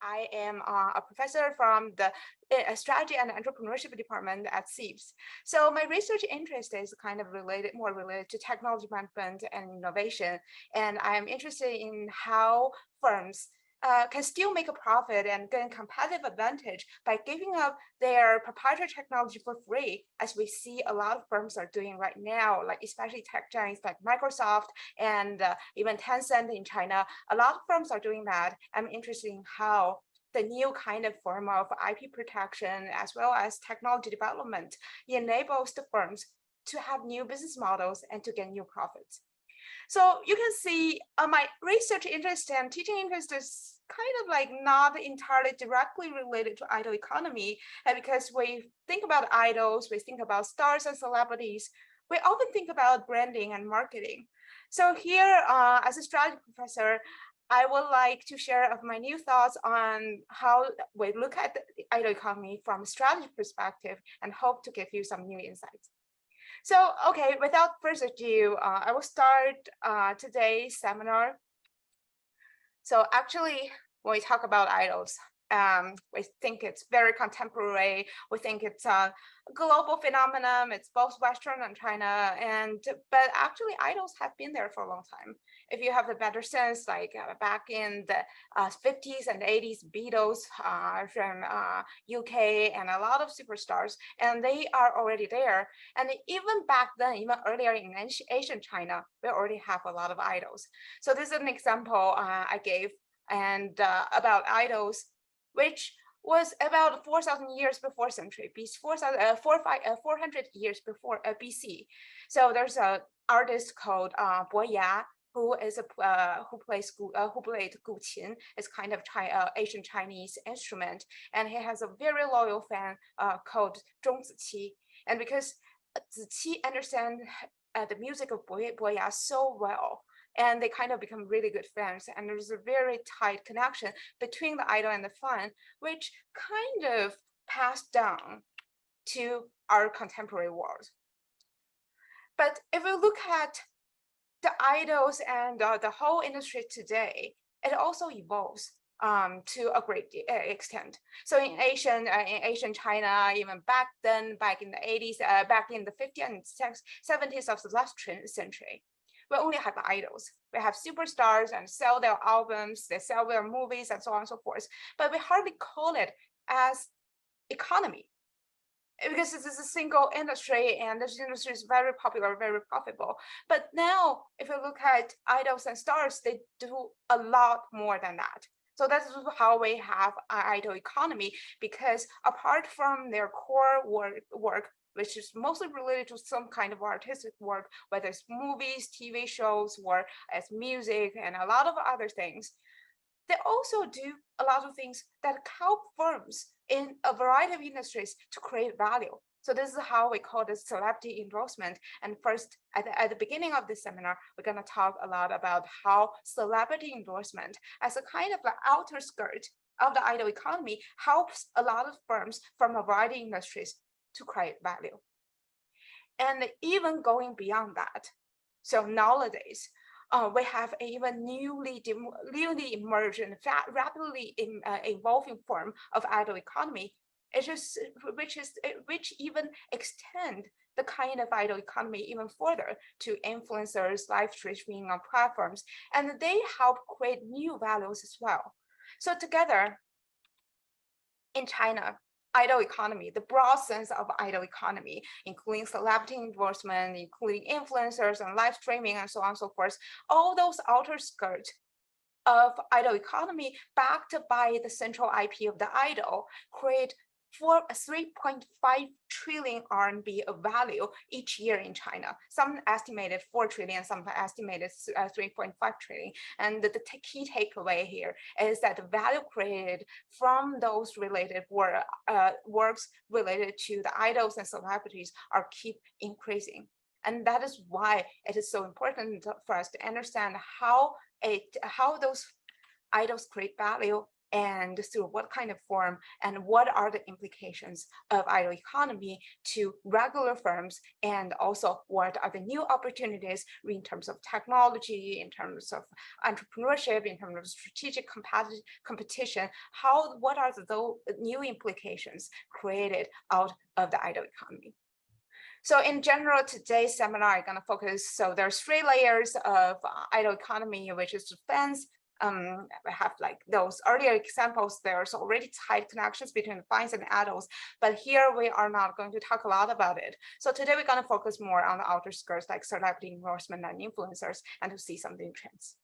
I am a professor from the Strategy and Entrepreneurship Department at CEIBS. So my research interest is kind of more related to technology management and innovation. And I am interested in how firms can still make a profit and gain competitive advantage by giving up their proprietary technology for free, as we see a lot of firms are doing right now, like especially tech giants like Microsoft and even Tencent in China. A lot of firms are doing that. I'm interested in how the new kind of form of IP protection as well as technology development enables the firms to have new business models and to get new profits. So you can see my research interest and teaching interest is kind of like not entirely directly related to idol economy. And because we think about idols, we think about stars and celebrities, we often think about branding and marketing. So here, as a strategy professor, I would like to share of my new thoughts on how we look at the idol economy from a strategy perspective and hope to give you some new insights. So, okay, without further ado, I will start today's seminar. So actually, when we talk about idols, we think it's very contemporary. We think it's a global phenomenon. It's both Western and China, but actually idols have been there for a long time. If you have a better sense, like back in the 50s and 80s, Beatles from UK and a lot of superstars, and they are already there. And even back then, even earlier in Asian China, we already have a lot of idols. So this is an example I gave and about idols, which was about 4,000 years before century, 400 years before BC. So there's an artist called Bo Ya, who played guqin. It's kind of Asian Chinese instrument, and he has a very loyal fan called Zhong Ziqi. And because Ziqi understands the music of Bo Ya so well, and they kind of become really good friends. And there's a very tight connection between the idol and the fan, which kind of passed down to our contemporary world. But if we look at the idols and the whole industry today, it also evolves to a great extent. So in Asian China, even back in the 80s, back in the 50s and 70s of the last century, we only have idols. We have superstars and sell their albums, they sell their movies and so on and so forth, but we hardly call it as economy because this is a single industry and this industry is very popular, very profitable. But now, if you look at idols and stars, they do a lot more than that. So that's how we have an idol economy, because apart from their core work, which is mostly related to some kind of artistic work, whether it's movies, TV shows, or as music, and a lot of other things. They also do a lot of things that help firms in a variety of industries to create value. So this is how we call this celebrity endorsement. And first, at the beginning of this seminar, we're going to talk a lot about how celebrity endorsement, as a kind of the outer skirt of the idol economy, helps a lot of firms from a variety of industries to create value. And even going beyond that, so nowadays, we have an even newly emerged and rapidly evolving form of idol economy, which even extend the kind of idol economy even further to influencers, live streaming on platforms, and they help create new values as well. So together, in China, idol economy, the broad sense of idol economy, including celebrity endorsement, including influencers and live streaming and so on and so forth, all those outer skirts of idol economy backed by the central IP of the idol create 3.5 trillion RMB of value each year in China. Some estimated 4 trillion, some estimated 3.5 trillion. And the key takeaway here is that the value created from those related works related to the idols and celebrities are keep increasing. And that is why it is so important for us to understand how those idols create value and through what kind of form, and what are the implications of idle economy to regular firms, and also what are the new opportunities in terms of technology, in terms of entrepreneurship, in terms of strategic competition, what are the new implications created out of the idle economy. So in general, today's seminar, I'm going to focus, so there's 3 layers of idle economy, which is defense. I have like those earlier examples, there's already tight connections between the fines and adults, but here we are not going to talk a lot about it. So today we're going to focus more on the outer skirts, like celebrity endorsement and influencers, and to see some new trends.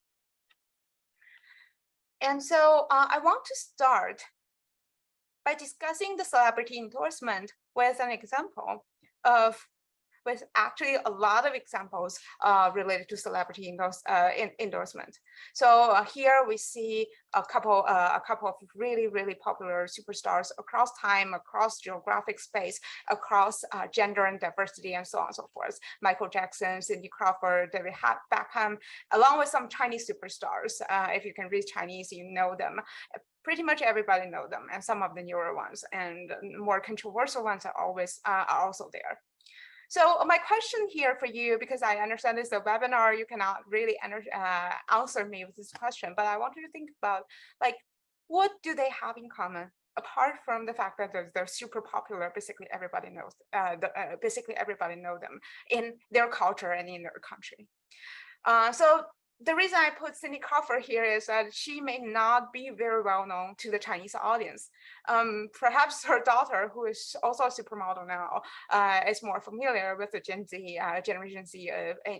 And so I want to start by discussing the celebrity endorsement with an example with actually a lot of examples related to celebrity endorsement. So here we see a couple of really popular superstars across time, across geographic space, across gender and diversity, and so on and so forth. Michael Jackson, Cindy Crawford, David Beckham, along with some Chinese superstars. If you can read Chinese, you know them. Pretty much everybody knows them, and some of the newer ones and more controversial ones are also there. So my question here for you, because I understand this is a webinar, you cannot really answer me with this question, but I want you to think about, like, what do they have in common apart from the fact that they're super popular? Basically everybody knows them in their culture and in their country. So the reason I put Cindy Crawford here is that she may not be very well known to the Chinese audience. Perhaps her daughter, who is also a supermodel now, is more familiar with the Generation Z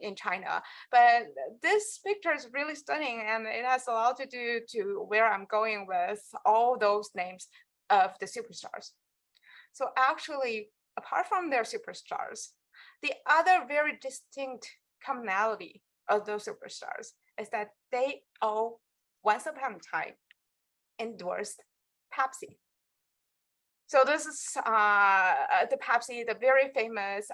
in China. But this picture is really stunning, and it has a lot to do to where I'm going with all those names of the superstars. So actually, apart from their superstars, the other very distinct commonality of those superstars is that they all, once upon a time, endorsed Pepsi. So this is the Pepsi, the very famous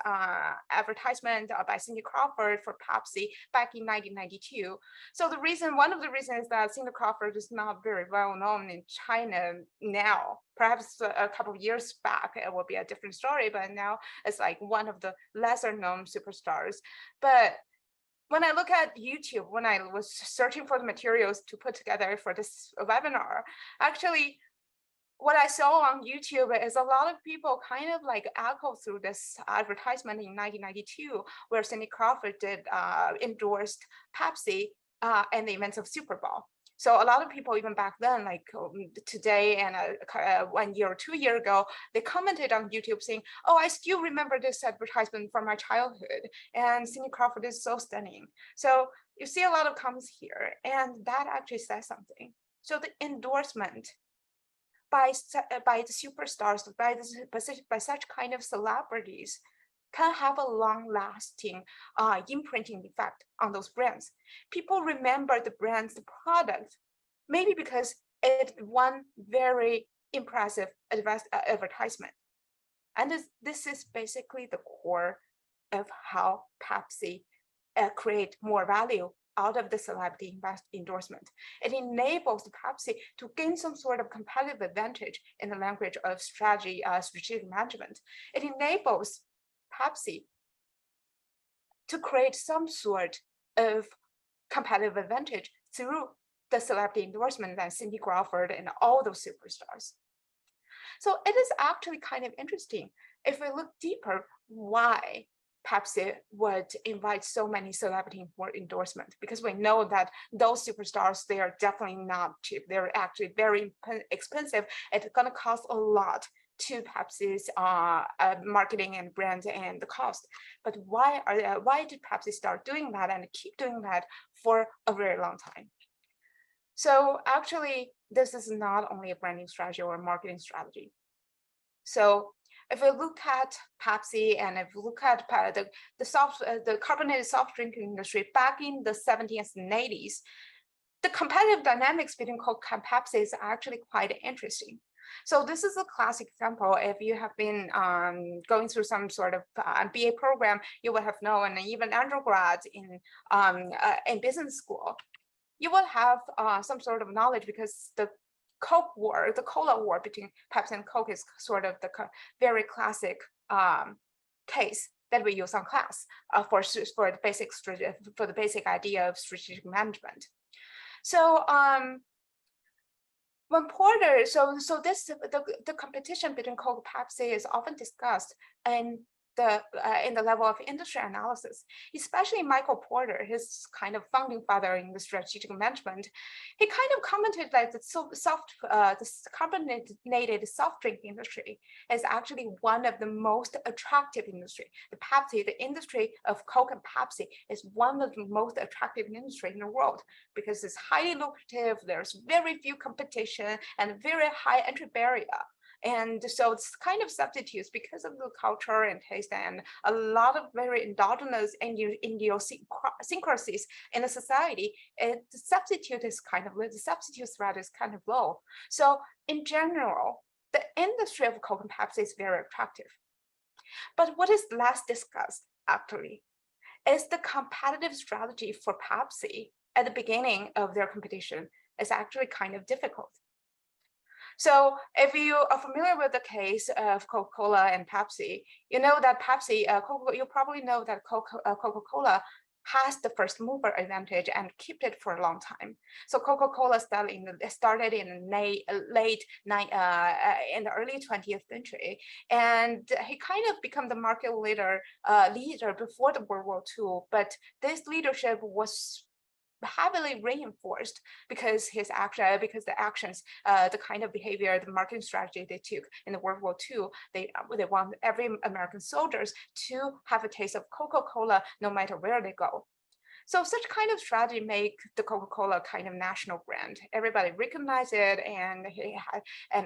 advertisement by Cindy Crawford for Pepsi back in 1992. So one of the reasons is that Cindy Crawford is not very well known in China now. Perhaps a couple of years back, it will be a different story, but now it's like one of the lesser known superstars. But when I look at YouTube, when I was searching for the materials to put together for this webinar, actually, what I saw on YouTube is a lot of people kind of like echo through this advertisement in 1992, where Cindy Crawford endorsed Pepsi in the events of Super Bowl. So a lot of people, even back then, like today and 1 year or 2 years ago, they commented on YouTube saying, "Oh, I still remember this advertisement from my childhood, and Cindy Crawford is so stunning." So you see a lot of comments here, and that actually says something. So the endorsement by the superstars, by such kind of celebrities, can have a long-lasting imprinting effect on those brands. People remember the brand's product, maybe because it won very impressive advertisement. And this is basically the core of how Pepsi create more value out of the celebrity endorsement. It enables Pepsi to gain some sort of competitive advantage in the language of strategic management. It enables Pepsi to create some sort of competitive advantage through the celebrity endorsement and Cindy Crawford and all those superstars. So it is actually kind of interesting if we look deeper why Pepsi would invite so many celebrity endorsement, because we know that those superstars, they are definitely not cheap. They're actually very expensive. It's going to cost a lot to Pepsi's marketing and brand and the cost. But why did Pepsi start doing that and keep doing that for a very long time? So actually, this is not only a branding strategy or a marketing strategy. So if we look at Pepsi and if we look at the carbonated soft drink industry back in the 70s and 80s, the competitive dynamics between Coke and Pepsi is actually quite interesting. So this is a classic example. If you have been going through some sort of MBA program, you would have known, and even undergrads in business school, you will have some sort of knowledge, because the Coke war, the cola war between Pepsi and Coke is sort of the very classic case that we use on class for the basic idea of strategic management. So when Porter, so the competition between Coke and Pepsi is often discussed in the level of industry analysis, especially Michael Porter, his kind of founding father in the strategic management. He kind of commented that the carbonated soft drink industry is actually one of the most attractive industry. The industry of Coke and Pepsi is one of the most attractive industry in the world because it's highly lucrative. There's very few competition and very high entry barrier. And so it's kind of substitutes because of the culture and taste and a lot of very endogenous idiosyncrasies in the society. The substitute threat is kind of low. So in general, the industry of Coke and Pepsi is very attractive. But what is less discussed actually is the competitive strategy for Pepsi at the beginning of their competition is actually kind of difficult. So if you are familiar with the case of Coca-Cola and Pepsi, you know that you probably know that Coca-Cola has the first mover advantage and kept it for a long time. So Coca-Cola started in the early 20th century, and he kind of became the market leader before the World War II. But this leadership was heavily reinforced because the actions, the kind of behavior, the marketing strategy they took in the World War II, they want every American soldiers to have a taste of Coca-Cola no matter where they go. So such kind of strategy make the Coca-Cola kind of national brand. Everybody recognize it, and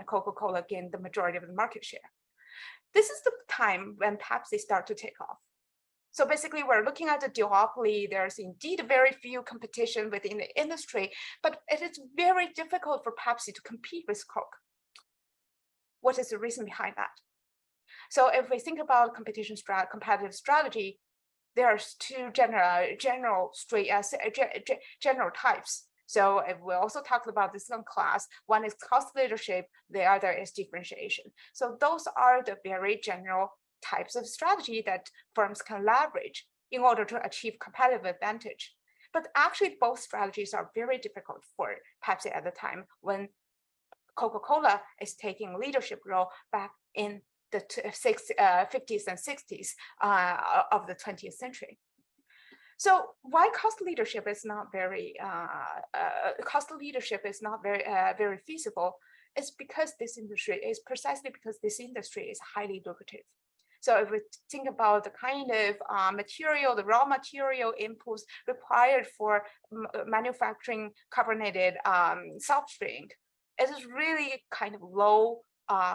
Coca-Cola gained the majority of the market share. This is the time when Pepsi start to take off. So basically, we're looking at the duopoly. There's indeed very few competition within the industry, but it is very difficult for Pepsi to compete with Coke. What is the reason behind that? So if we think about competitive strategy, there's two general types. So if we also talked about this in class, one is cost leadership, the other is differentiation. So those are the very general types of strategy that firms can leverage in order to achieve competitive advantage. But actually, both strategies are very difficult for Pepsi at the time when Coca-Cola is taking leadership role back in the 50s and 60s of the 20th century. So why cost leadership is not very very feasible is because this industry is highly lucrative. So if we think about the kind of the raw material inputs required for manufacturing carbonated soft drink, it is really kind of low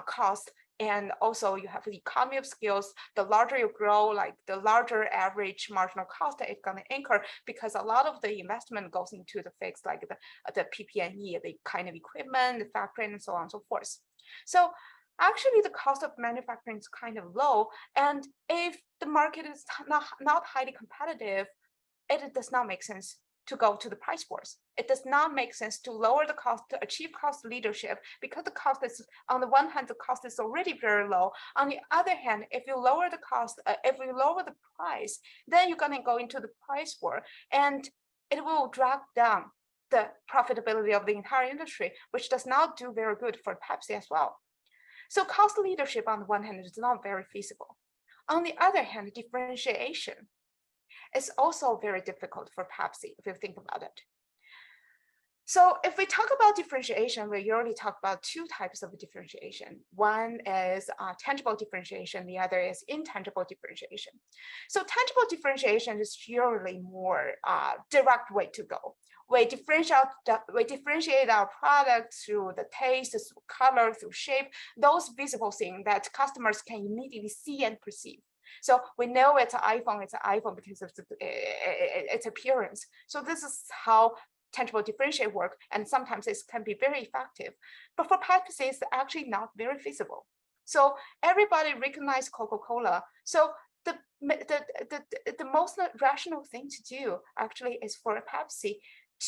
cost. And also you have the economy of scales. The larger you grow, like the larger average marginal cost that it's going to incur, because a lot of the investment goes into the fixed, like the PP&E, the kind of equipment, the factory, and so on and so forth. So actually, the cost of manufacturing is kind of low. And if the market is not highly competitive, it does not make sense to go to the price wars. It does not make sense to lower the cost to achieve cost leadership because the cost is, on the one hand, the cost is already very low. On the other hand, if you lower the cost, if you lower the price, then you're going to go into the price war, and it will drag down the profitability of the entire industry, which does not do very good for Pepsi as well. So cost leadership on the one hand is not very feasible. On the other hand, differentiation is also very difficult for Pepsi if you think about it. So if we talk about differentiation, we usually talk about two types of differentiation. One is tangible differentiation, the other is intangible differentiation. So tangible differentiation is usually more direct way to go. We differentiate our product through the taste, through color, through shape, those visible things that customers can immediately see and perceive. So we know it's an iPhone because of its appearance. So this is how tangible differentiate work, and sometimes it can be very effective. But for Pepsi, it's actually not very feasible. So everybody recognizes Coca-Cola. So the most rational thing to do actually is for Pepsi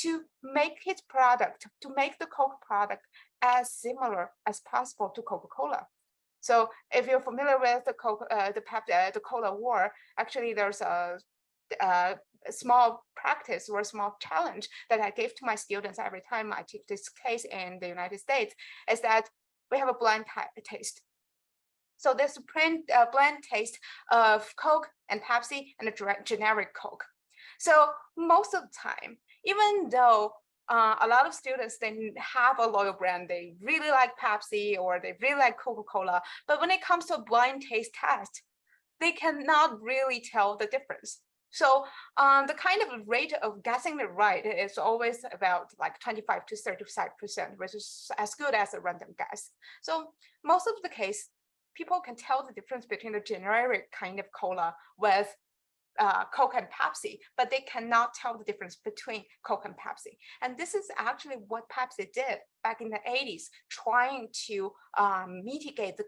to make his product, to make the Coke product as similar as possible to Coca-Cola. So if you're familiar with the the Cola war, actually there's a small practice or a small challenge that I give to my students every time I teach this case in the United States, is that we have a blind taste. So there's a blind taste of Coke and Pepsi and a generic Coke. So most of the time, even though a lot of students, they have a loyal brand, they really like Pepsi or they really like Coca-Cola, but when it comes to a blind taste test, they cannot really tell the difference. So the kind of rate of guessing it right is always about like 25 to 35%, which is as good as a random guess. So most of the case, people can tell the difference between the generic kind of cola with Coke and Pepsi, but they cannot tell the difference between Coke and Pepsi. And this is actually what Pepsi did back in the 80s, trying to mitigate the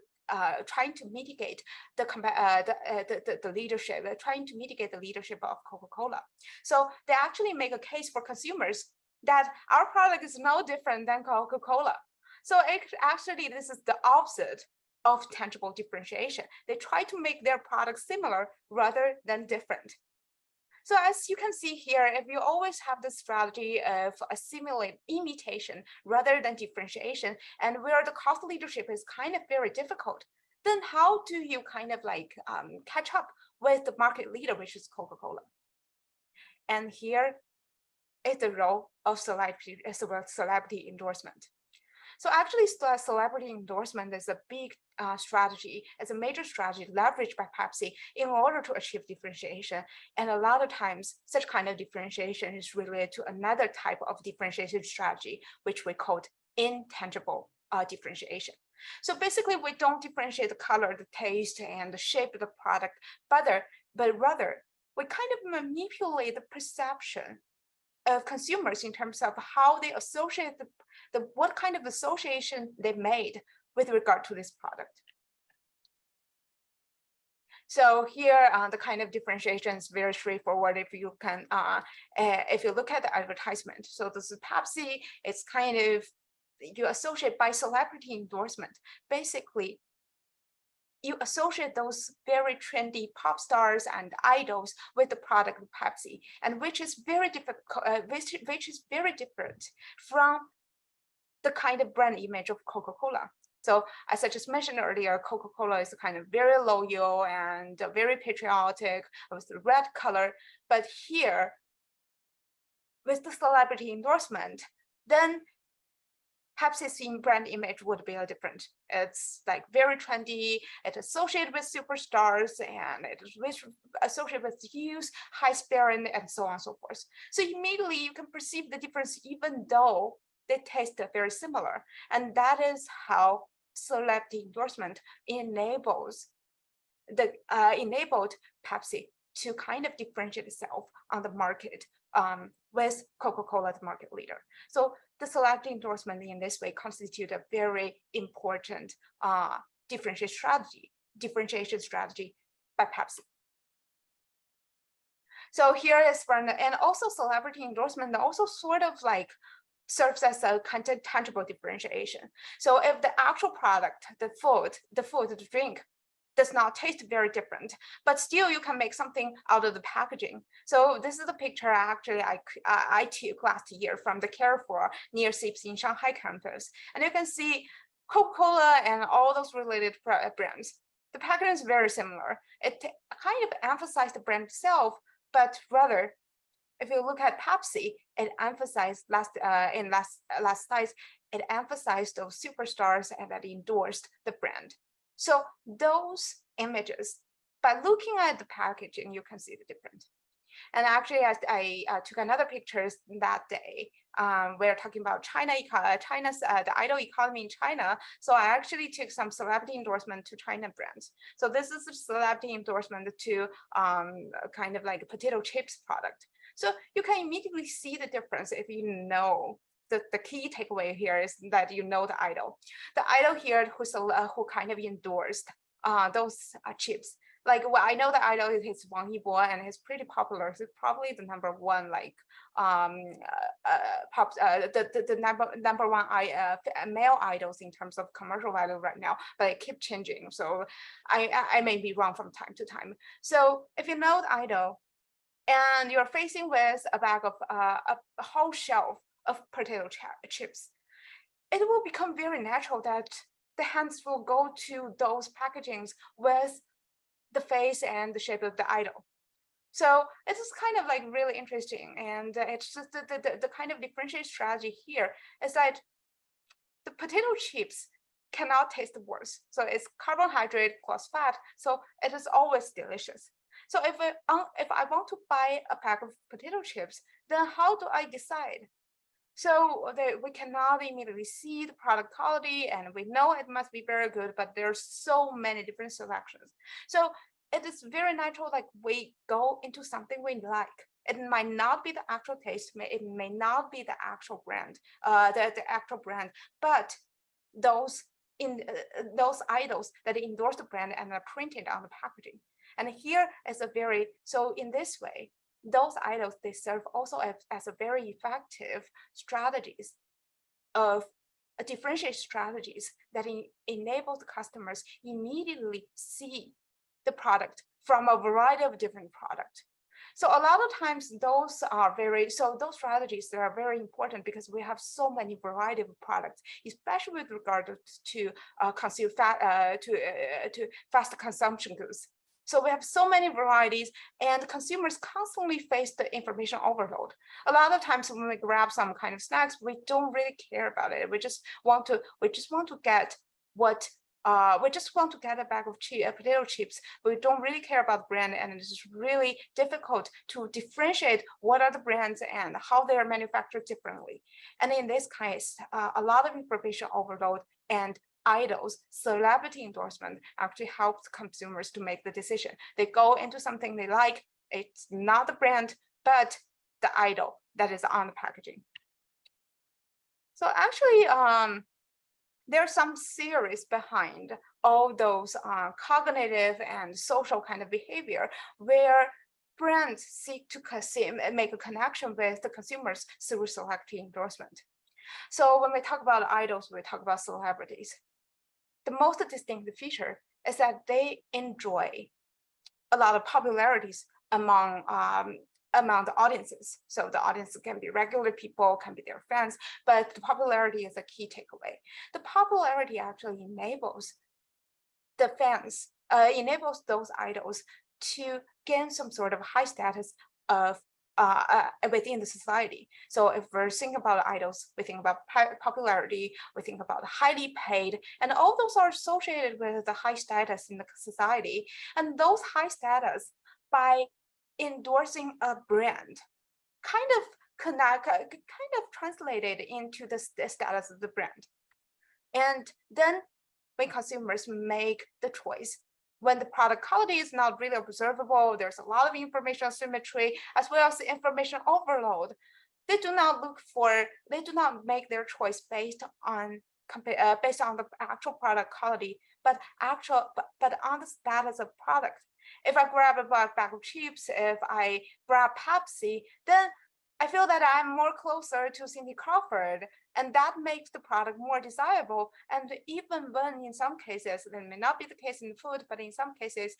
leadership, trying to mitigate the leadership of Coca-Cola. So they actually make a case for consumers that our product is no different than Coca-Cola. So actually, this is the opposite of tangible differentiation. They try to make their products similar rather than different. So as you can see here, if you always have the strategy of assimilate imitation rather than differentiation, and where the cost leadership is kind of very difficult, then how do you kind of like catch up with the market leader, which is Coca-Cola? And here is the role of celebrity endorsement. So actually, celebrity endorsement is a big strategy, it's a major strategy leveraged by Pepsi in order to achieve differentiation. And a lot of times, such kind of differentiation is related to another type of differentiation strategy, which we call intangible differentiation. So basically, we don't differentiate the color, the taste, and the shape of the product, but rather, we kind of manipulate the perception of consumers in terms of how they associate what kind of association they made with regard to this product. So here, the kind of differentiation is very straightforward. If you can, if you look at the advertisement, so this is Pepsi. It's kind of you associate by celebrity endorsement. Basically, you associate those very trendy pop stars and idols with the product of Pepsi, and which is very different, which is very different from the kind of brand image of Coca-Cola. So as I just mentioned earlier, Coca-Cola is kind of very loyal and very patriotic with the red color. But here, with the celebrity endorsement, then Pepsi's brand image would be different. It's like very trendy, it's associated with superstars, and it is associated with youth, high spirit, and so on and so forth. So immediately you can perceive the difference even though they taste very similar. And that is how celebrity endorsement enabled Pepsi to kind of differentiate itself on the market with Coca-Cola, the market leader. So the celebrity endorsement in this way constitute a very important differentiation strategy by Pepsi. So here is one, and also celebrity endorsement also sort of like serves as a kind of tangible differentiation. So if the actual product, the drink, does not taste very different, but still you can make something out of the packaging. So this is a picture actually I took last year from the Carrefour near CEIBS in Shanghai campus. And you can see Coca-Cola and all those related brands. The packaging is very similar. It kind of emphasized the brand itself, but rather, if you look at Pepsi, it emphasized last slides, it emphasized those superstars and that endorsed the brand. So those images, by looking at the packaging, you can see the difference. And actually, as I took another pictures that day, we're talking about China's the idol economy in China. So I actually took some celebrity endorsement to China brands. So this is a celebrity endorsement to kind of like a potato chips product. So you can immediately see the difference if you know. The key takeaway here is that you know the idol. The idol here who kind of endorsed those chips. like, well, I know the idol is Wang Yibo and he's pretty popular. He's probably the number one, like number one male idols in terms of commercial value right now, but it keeps changing. So I may be wrong from time to time. So if you know the idol and you're facing with a bag of a whole shelf of potato chips, it will become very natural that the hands will go to those packagings with the face and the shape of the idol. So it is kind of like really interesting. And it's just the kind of differentiate strategy here is that the potato chips cannot taste worse. So it's carbohydrate plus fat. So it is always delicious. So if I want to buy a pack of potato chips, then how do I decide? So we cannot immediately see the product quality, and we know it must be very good, but there's so many different selections. So it is very natural, like we go into something we like. It might not be the actual taste, it may not be the actual brand, the actual brand, but those idols that endorse the brand and are printed on the packaging. And here is so in this way, those idols, they serve also as a very effective strategies of differentiate strategies that enables customers immediately see the product from a variety of different products. So a lot of times those strategies, they are very important because we have so many variety of products, especially with regard to fast consumption goods. So we have so many varieties, and consumers constantly face the information overload. A lot of times when we grab some kind of snacks, we don't really care about it. We just want to get a bag of potato chips. But we don't really care about the brand, and it's really difficult to differentiate what are the brands and how they are manufactured differently. And in this case, a lot of information overload and idols, celebrity endorsement actually helps consumers to make the decision. They go into something they like. It's not the brand, but the idol that is on the packaging. So actually, there's some theories behind all those cognitive and social kind of behavior where brands seek to make a connection with the consumers through selective endorsement. So when we talk about idols, we talk about celebrities. The most distinct feature is that they enjoy a lot of popularities among the audiences. So the audience can be regular people, can be their fans, but the popularity is a key takeaway. The popularity actually enables the fans, enables those idols to gain some sort of high status of within the society. So if we're thinking about idols, we think about popularity, we think about highly paid, and all those are associated with the high status in the society. And those high status, by endorsing a brand, kind of translated into the status of the brand. And then when consumers make the choice, when the product quality is not really observable, there's a lot of information asymmetry as well as information overload. They do not make their choice based on the actual product quality, but on the status of product. If I grab a bag of chips, if I grab Pepsi, then I feel that I'm more closer to Cindy Crawford, and that makes the product more desirable. And even when in some cases, it may not be the case in food, but in some cases,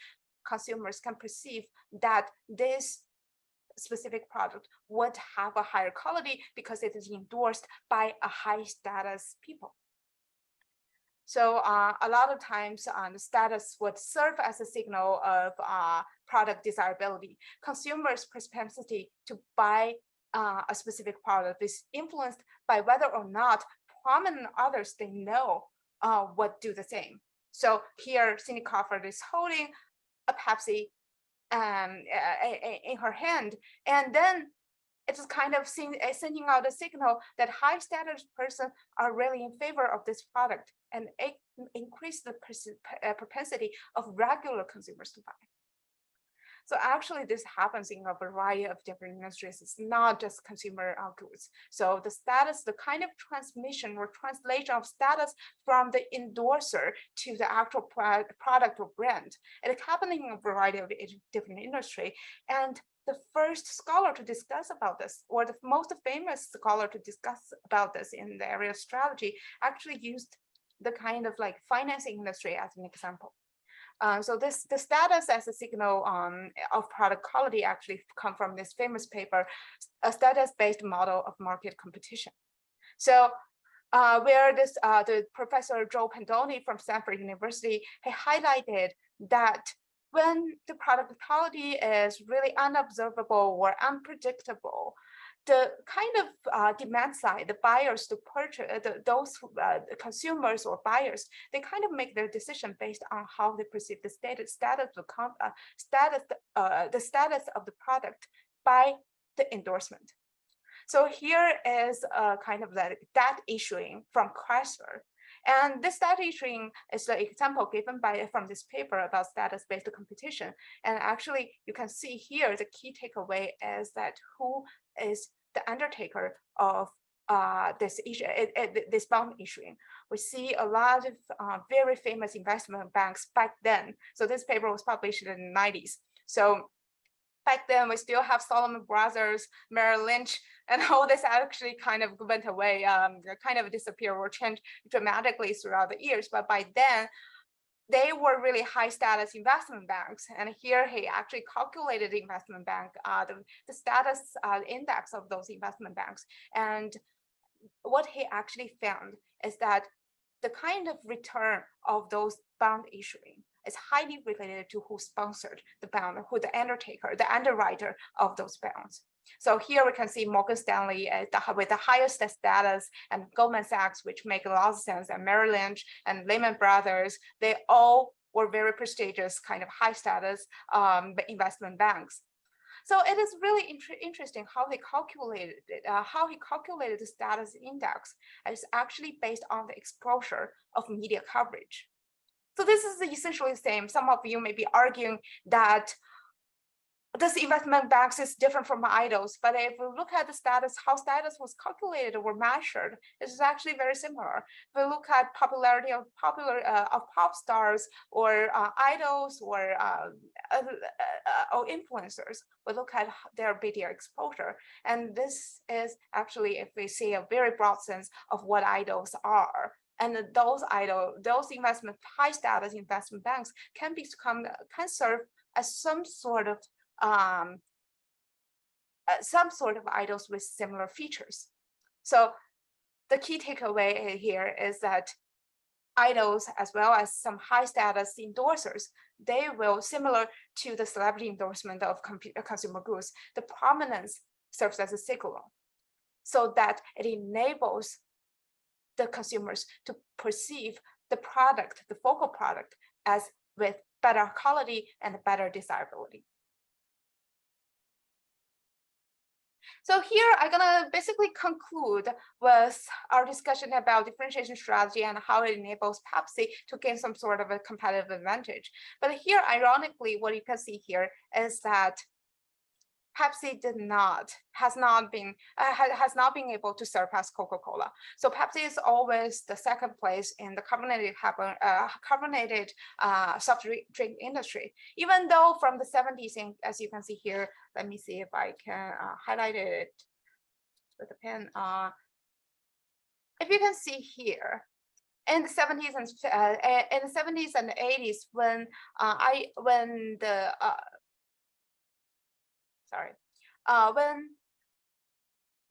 consumers can perceive that this specific product would have a higher quality because it is endorsed by a high status people. So a lot of times the status would serve as a signal of product desirability. Consumers' propensity to buy a specific product is influenced by whether or not prominent others they know would do the same. So here, Cindy Crawford is holding a Pepsi in her hand, and then it's kind of sending out a signal that high status person are really in favor of this product, and it increase the propensity of regular consumers to buy. So actually, this happens in a variety of different industries. It's not just consumer goods. So the status, the kind of transmission or translation of status from the endorser to the actual product or brand, it is happening in a variety of different industry. And the first scholar to discuss about this, or the most famous scholar to discuss about this in the area of strategy, actually used the kind of like financing industry as an example. So the status as a signal of product quality actually come from this famous paper, a status-based model of market competition. So where the professor Joe Pandoni from Stanford University, he highlighted that when the product quality is really unobservable or unpredictable, the kind of demand side, the buyers to purchase, those consumers or buyers, they kind of make their decision based on how they perceive the status of the product by the endorsement. So here is kind of that issuing from Chrysler. And this data issuing is the example given from this paper about status-based competition. And actually, you can see here, the key takeaway is that who is the undertaker of this issue, this bond issuing. We see a lot of very famous investment banks back then. So this paper was published in the 90s. So back then, we still have Solomon Brothers, Merrill Lynch, and all this actually kind of went away, kind of disappeared or changed dramatically throughout the years. But by then, they were really high status investment banks. And here he actually calculated the investment bank, the status index of those investment banks. And what he actually found is that the kind of return of those bond issuing is highly related to who sponsored the bond, who the undertaker, the underwriter of those bonds. So here we can see Morgan Stanley with the highest status, and Goldman Sachs, which make a lot of sense, and Merrill Lynch and Lehman Brothers, they all were very prestigious, kind of high status investment banks. So it is really interesting how they calculated it, how he calculated the status index. It's actually based on the exposure of media coverage. So this is essentially the same. Some of you may be arguing that this investment banks is different from idols, but if we look at the status, how status was calculated or measured, this is actually very similar. If we look at popularity of pop stars or idols or influencers, we look at their media exposure, and this is actually, if we see a very broad sense of what idols are. And those high status investment banks can serve as some sort of idols with similar features. So the key takeaway here is that idols, as well as some high status endorsers, they will, similar to the celebrity endorsement of consumer goods, the prominence serves as a signal so that it enables the consumers to perceive the product, the focal product, as with better quality and better desirability. So here I'm gonna basically conclude with our discussion about differentiation strategy and how it enables Pepsi to gain some sort of a competitive advantage. But here, ironically, what you can see here is that Pepsi has not been able to surpass Coca-Cola. So Pepsi is always the second place in the carbonated soft drink industry. Even though from the 70s, as you can see here, let me see if I can highlight it with a pen. If you can see here, in the 70s and the 80s, when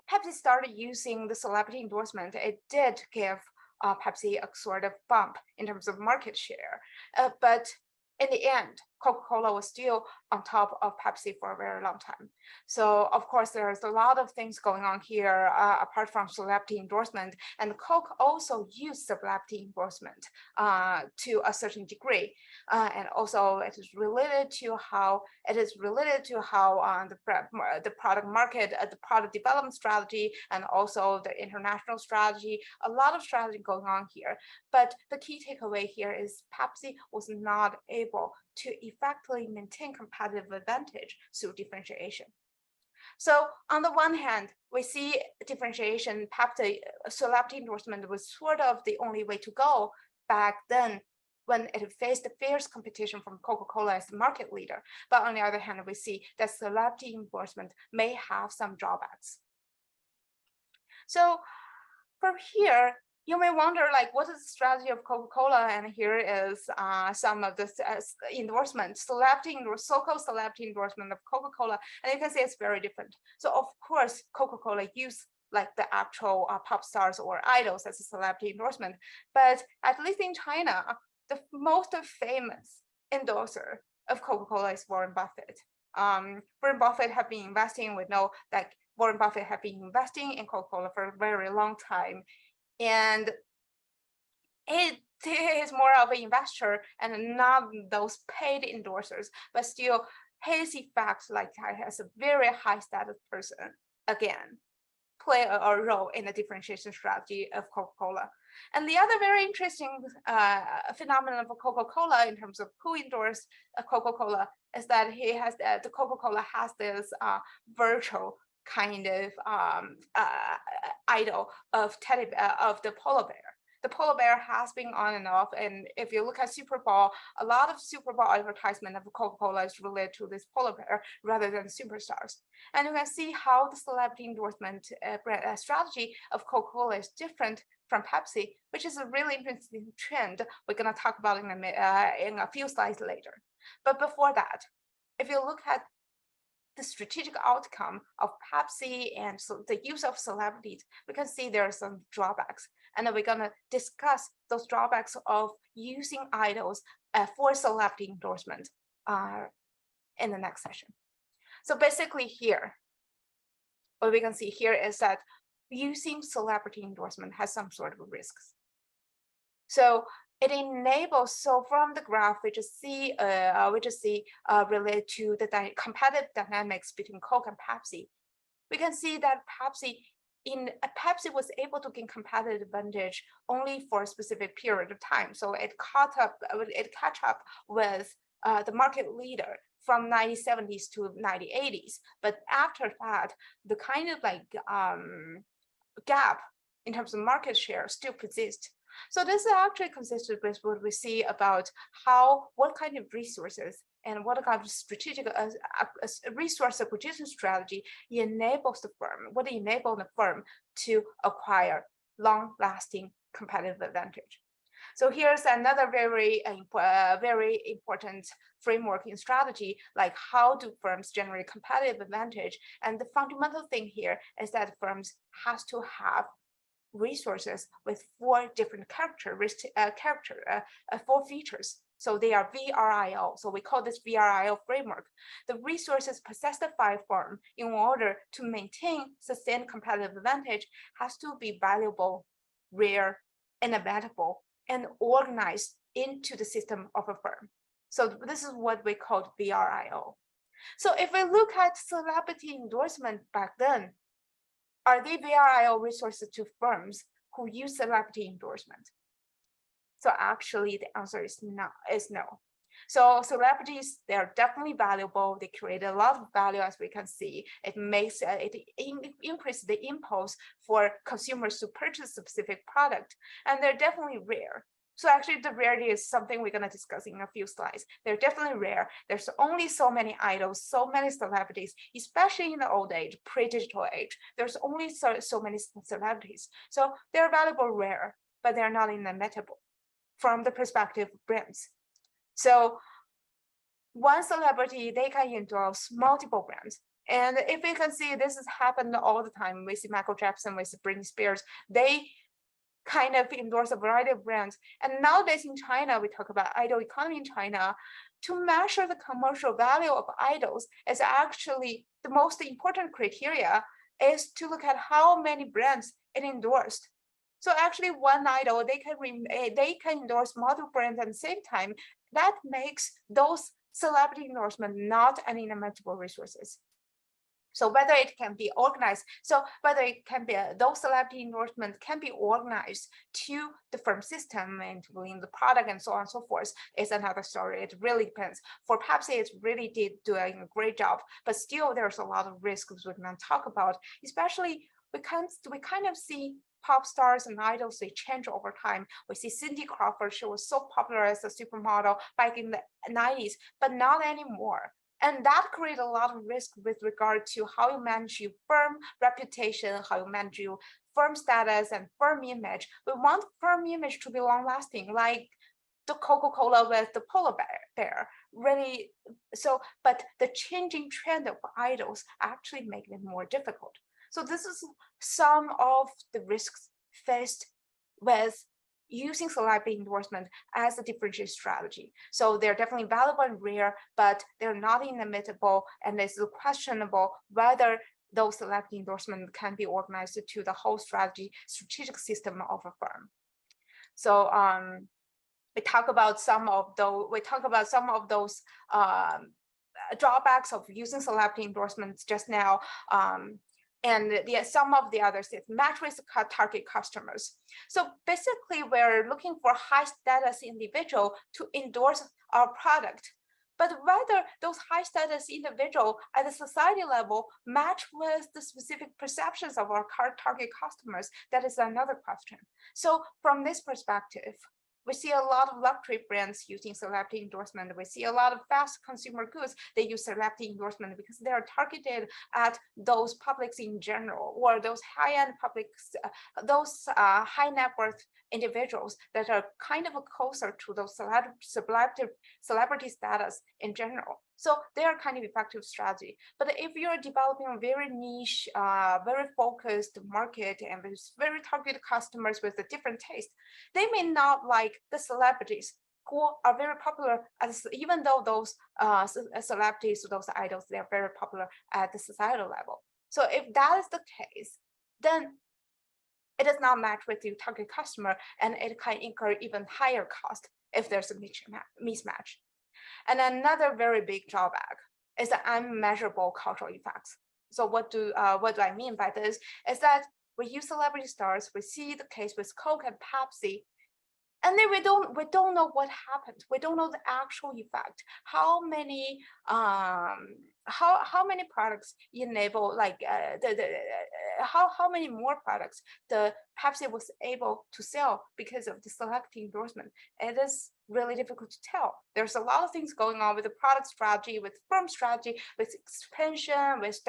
Pepsi started using the celebrity endorsement, it did give Pepsi a sort of bump in terms of market share. But in the end, Coca-Cola was still on top of Pepsi for a very long time. So of course, there's a lot of things going on here apart from celebrity endorsement, and Coke also used celebrity endorsement to a certain degree. And also it is related to how the product market, the product development strategy, and also the international strategy, a lot of strategy going on here. But the key takeaway here is Pepsi was not able to effectively maintain competitive advantage through differentiation. So on the one hand, we see differentiation, Pepsi celebrity endorsement was sort of the only way to go back then when it faced fierce competition from Coca-Cola as the market leader. But on the other hand, we see that celebrity endorsement may have some drawbacks. So from here, you may wonder, like, what is the strategy of Coca-Cola? And here is some of the endorsements, so-called celebrity endorsement of Coca-Cola. And you can see it's very different. So of course, Coca-Cola use like the actual pop stars or idols as a celebrity endorsement. But at least in China, the most famous endorser of Coca-Cola is Warren Buffett. Warren Buffett have been investing, we know that Warren Buffett have been investing in Coca-Cola for a very long time. And he is more of an investor and not those paid endorsers, but still his effect, like as a very high status person, again, play a role in the differentiation strategy of Coca-Cola. And the other very interesting phenomenon of Coca-Cola in terms of who endorsed Coca-Cola is that the Coca-Cola has this virtual kind of idol of the polar bear. The polar bear has been on and off, and if you look at Super Bowl, a lot of Super Bowl advertisement of Coca-Cola is related to this polar bear rather than superstars. And you can see how the celebrity endorsement strategy of Coca-Cola is different from Pepsi, which is a really interesting trend we're going to talk about in a few slides later. But before that, if you look at the strategic outcome of Pepsi and so the use of celebrities, we can see there are some drawbacks. And then we're going to discuss those drawbacks of using idols for celebrity endorsement in the next session. So basically here, what we can see here is that using celebrity endorsement has some sort of risks. So it enables, so from the graph, we just see related to the competitive dynamics between Coke and Pepsi. We can see that Pepsi was able to gain competitive advantage only for a specific period of time. So it catch up with the market leader from 1970s to 1980s. But after that, the kind of like gap in terms of market share still persists. So this is actually consistent with what we see about what kind of resources and what kind of strategic resource acquisition strategy enables the firm, what enables the firm to acquire long-lasting competitive advantage. So here's another very important framework in strategy, like how do firms generate competitive advantage? And the fundamental thing here is that firms has to have resources with four different four features. So they are VRIO. So we call this VRIO framework. The resources possessed by a firm in order to maintain sustained competitive advantage has to be valuable, rare, inevitable, and organized into the system of a firm. So this is what we call VRIO. So if we look at celebrity endorsement back then, are they VRIO resources to firms who use celebrity endorsement? So actually the answer is no. So celebrities, they are definitely valuable. They create a lot of value, as we can see. It makes it increases the impulse for consumers to purchase a specific product, and they're definitely rare. So actually the rarity is something we're going to discuss in a few slides. They're definitely rare. There's only so many idols, so many celebrities, especially in the old age, pre-digital age. There's only so many celebrities. So they're valuable, rare, but they're not inimitable from the perspective of brands. So one celebrity, they can endorse multiple brands. And if we can see, this has happened all the time. We see Michael Jackson, we see Britney Spears. They kind of endorse a variety of brands. And nowadays in China, we talk about idol economy in China. To measure the commercial value of idols is actually the most important criteria is to look at how many brands it endorsed. So actually one idol, they can endorse multiple brands at the same time. That makes those celebrity endorsement not an inimitable resources. So whether it can be organized, those celebrity endorsements can be organized to the firm system, including the product and so on and so forth, is another story. It really depends. For Pepsi, it really did doing a great job, but still there's a lot of risks we can talk about, especially we kind of see pop stars and idols, they change over time. We see Cindy Crawford, she was so popular as a supermodel back in the 90s, but not anymore. And that creates a lot of risk with regard to how you manage your firm reputation, how you manage your firm status and firm image. We want firm image to be long lasting, like the Coca-Cola with the polar bear. Really, so, but the changing trend of idols actually make it more difficult. So this is some of the risks faced with using celebrity endorsement as a differentiation strategy. So they're definitely valuable and rare, but they're not inimitable, and it's questionable whether those celebrity endorsements can be organized to the whole strategic system of a firm. So we talk about some of those drawbacks of using celebrity endorsements just now. And some of the others is match with target customers. So basically, we're looking for high status individual to endorse our product. But whether those high status individual at the society level match with the specific perceptions of our target customers, that is another question. So from this perspective, we see a lot of luxury brands using celebrity endorsement. We see a lot of fast consumer goods, they use celebrity endorsement because they are targeted at those publics in general, or those high-end publics, those high net worth individuals that are kind of closer to those celebrity status in general. So they are kind of effective strategy. But if you're developing a very niche, very focused market and with very targeted customers with a different taste, they may not like the celebrities who are very popular, even though those celebrities, those idols, they are very popular at the societal level. So if that is the case, then it does not match with your target customer, and it can incur even higher cost if there's a mismatch. And another very big drawback is the unmeasurable cultural effects. So what do I mean by this? Is that we use celebrity stars, we see the case with Coke and Pepsi, and then we don't know what happened. We don't know the actual effect. How many products enable, like how many more products the Pepsi was able to sell because of the celebrity endorsement? It is really difficult to tell. There's a lot of things going on with the product strategy, with firm strategy, with expansion, with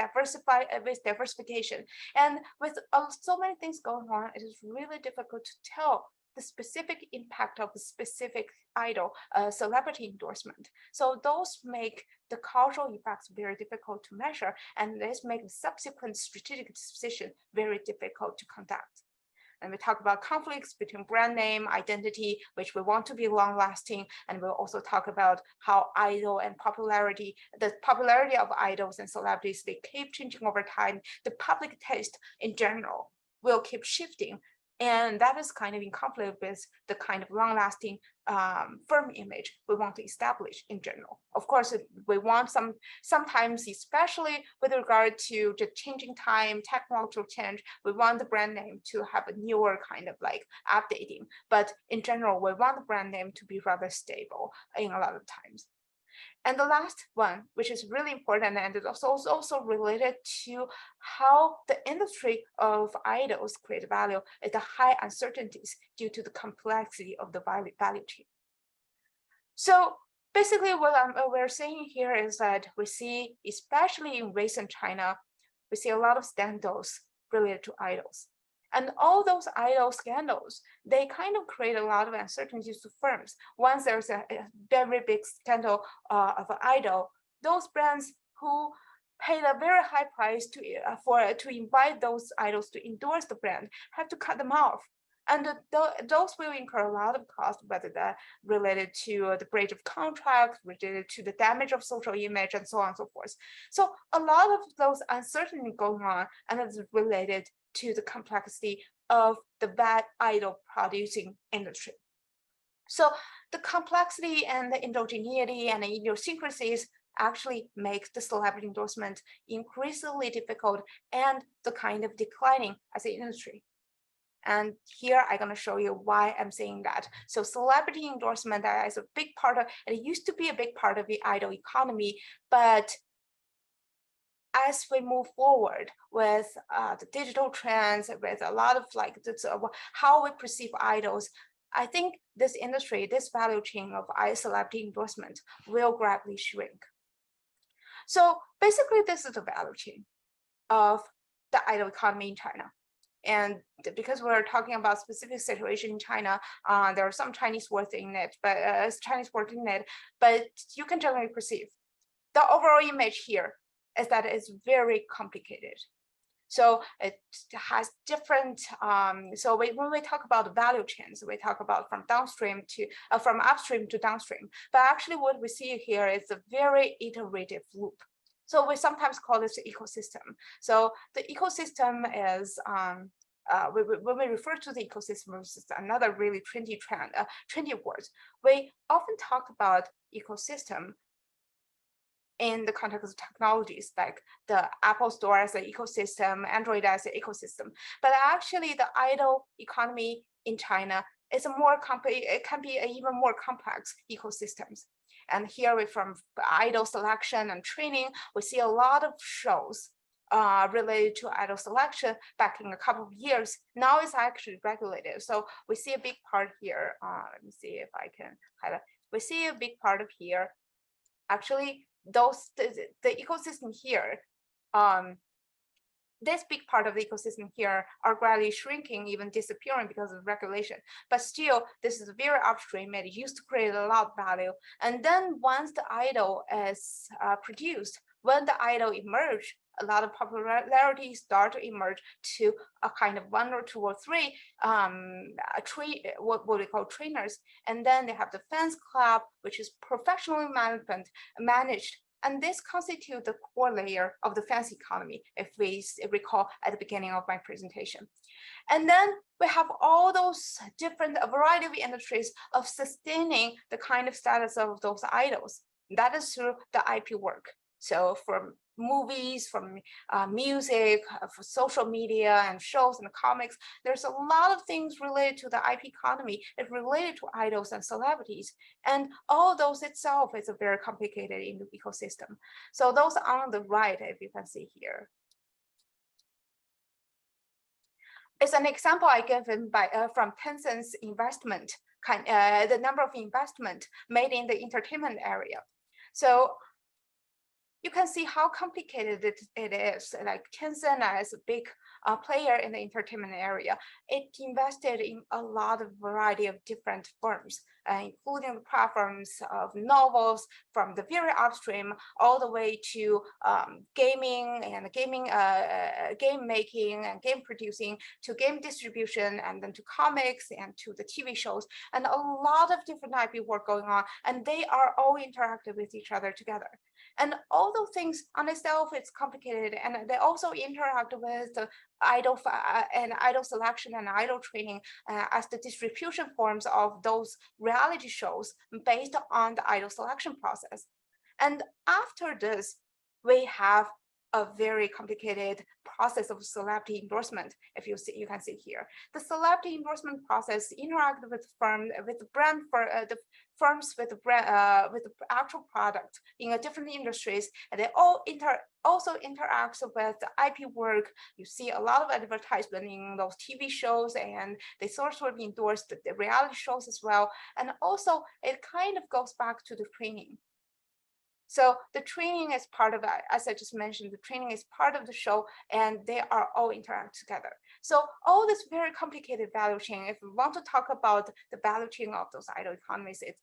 diversification, and with so many things going on. It is really difficult to tell the specific impact of the specific idol celebrity endorsement. So those make the causal effects very difficult to measure, and this makes subsequent strategic decision very difficult to conduct. And we talk about conflicts between brand name, identity, which we want to be long lasting. And we'll also talk about how idol and popularity, the popularity of idols and celebrities, they keep changing over time. The public taste in general will keep shifting. And that is kind of in conflict with the kind of long-lasting firm image we want to establish in general. Of course, we want sometimes, especially with regard to the changing time, technological change, we want the brand name to have a newer kind of like updating. But in general, we want the brand name to be rather stable in a lot of times. And the last one, which is really important, and it is also related to how the industry of idols create value, is the high uncertainties due to the complexity of the value chain. So basically what we're saying here is that we see, especially in recent China, we see a lot of scandals related to idols. And all those idol scandals, they kind of create a lot of uncertainties to firms. Once there's a very big scandal of an idol, those brands who paid a very high price to invite those idols to endorse the brand have to cut them off. And those will incur a lot of cost, whether that related to the breach of contract, related to the damage of social image, and so on and so forth. So a lot of those uncertainty going on, and it's related to the complexity of the bad idol producing industry. So the complexity and the endogeneity and the idiosyncrasies actually makes the celebrity endorsement increasingly difficult and the kind of declining as an industry. And here I'm going to show you why I'm saying that. So celebrity endorsement is a big part of, it used to be a big part of the idol economy, but as we move forward with the digital trends, with a lot of like how we perceive idols, I think this industry, this value chain of celebrity endorsement will gradually shrink. So basically, this is the value chain of the idol economy in China. And because we're talking about specific situation in China, there are some Chinese words in it, but you can generally perceive the overall image here is that it's very complicated. So it has different. So when we talk about value chains, we talk about from upstream to downstream. But actually, what we see here is a very iterative loop. So we sometimes call this the ecosystem. So the ecosystem is when we refer to the ecosystem, which is another really trendy word. We often talk about ecosystem in the context of technologies, like the Apple Store as an ecosystem, Android as an ecosystem. But actually, the idol economy in China is it can be an even more complex ecosystems. And here, from idol selection and training, we see a lot of shows related to idol selection back in a couple of years. Now it's actually regulated. So we see a big part here. Let me see if I can highlight. We see a big part of here. Actually, the ecosystem here, this big part of the ecosystem here are gradually shrinking, even disappearing because of regulation. But still, this is very upstream. It used to create a lot of value. And then once the idol is produced, when the idol emerge, a lot of popularity start to emerge to a kind of 1 or 2 or 3 what we call trainers. And then they have the fans club, which is professionally managed. And this constitutes the core layer of the fans economy, if we recall at the beginning of my presentation. And then we have all those different variety of industries of sustaining the kind of status of those idols. That is through the IP work. So from movies, from music, for social media and shows and comics, there's a lot of things related to the IP economy. It's related to idols and celebrities. And all those itself is a very complicated ecosystem. So those on the right, if you can see here, it's an example I given by from Tencent's investment, the number of investment made in the entertainment area. So you can see how complicated it is. Like Tencent as a big player in the entertainment area, it invested in a lot of variety of different firms, including the platforms of novels from the very upstream all the way to gaming and game making and game producing to game distribution and then to comics and to the TV shows, and a lot of different IP work going on, and they are all interactive with each other together. And all those things on itself, it's complicated, and they also interact with the idol and idol selection and idol training as the distribution forms of those reality shows based on the idol selection process. And after this, we have a very complicated process of celebrity endorsement. If you see, you can see here, the celebrity endorsement process interacts with the brand for the firms with the actual product in a different industries, and they all also interacts with the IP work. You see a lot of advertisement in those TV shows, and they sort of endorse the reality shows as well. And also, it kind of goes back to the training. So the training is part of that. As I just mentioned, the training is part of the show, and they are all interact together. So all this very complicated value chain, if we want to talk about the value chain of those idol economies, it's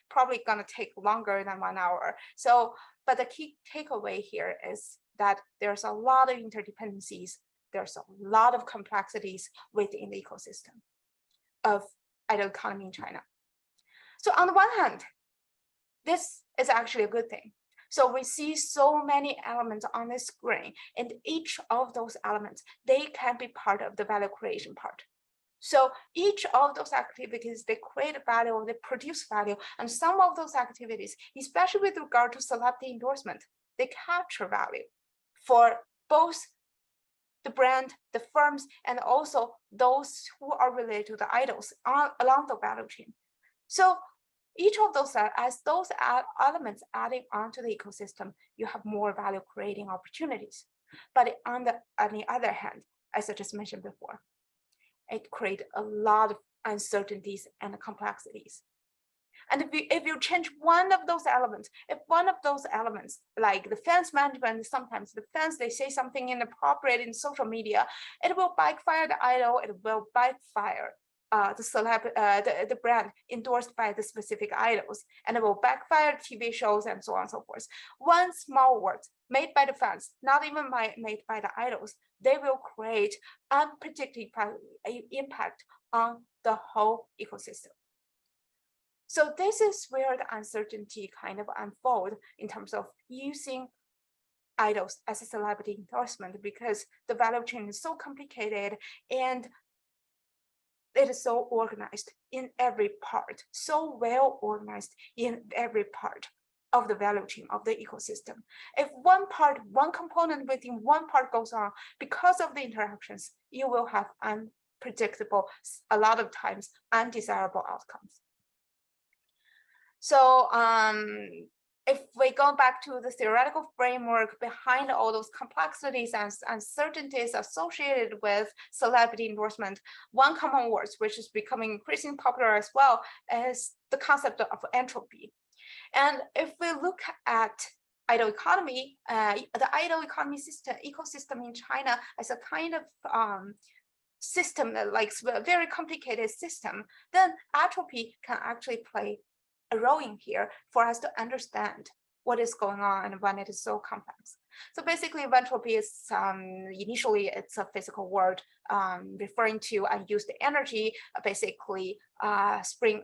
probably gonna take longer than 1 hour. So, but the key takeaway here is that there's a lot of interdependencies. There's a lot of complexities within the ecosystem of idol economy in China. So on the one hand, this is actually a good thing. So we see so many elements on the screen, and each of those elements, they can be part of the value creation part. So each of those activities, they create value, or they produce value. And some of those activities, especially with regard to celebrity endorsement, they capture value for both the brand, the firms, and also those who are related to the idols along the value chain. So each of those, as those elements adding onto the ecosystem, you have more value creating opportunities. But on the other hand, as I just mentioned before, it creates a lot of uncertainties and complexities. And if you change one of those elements, if one of those elements, like the fans management, sometimes the fans, they say something inappropriate in social media, it will backfire the idol, it will backfire the brand endorsed by the specific idols, and it will backfire TV shows and so on and so forth. One small word made by the fans, not even made by the idols, they will create unpredictable impact on the whole ecosystem. So this is where the uncertainty kind of unfold in terms of using idols as a celebrity endorsement, because the value chain is so complicated and it is so organized in every part, so well organized in every part of the value chain of the ecosystem. If one component within one part goes on, because of the interactions, you will have unpredictable, a lot of times undesirable outcomes. So if we go back to the theoretical framework behind all those complexities and uncertainties associated with celebrity endorsement, one common word, which is becoming increasingly popular as well, is the concept of entropy. And if we look at idol economy, the idol economy ecosystem in China as a kind of system, like a very complicated system, then entropy can actually play a role in here for us to understand what is going on and when it is so complex. So basically, entropy is initially it's a physical word referring to unused energy, basically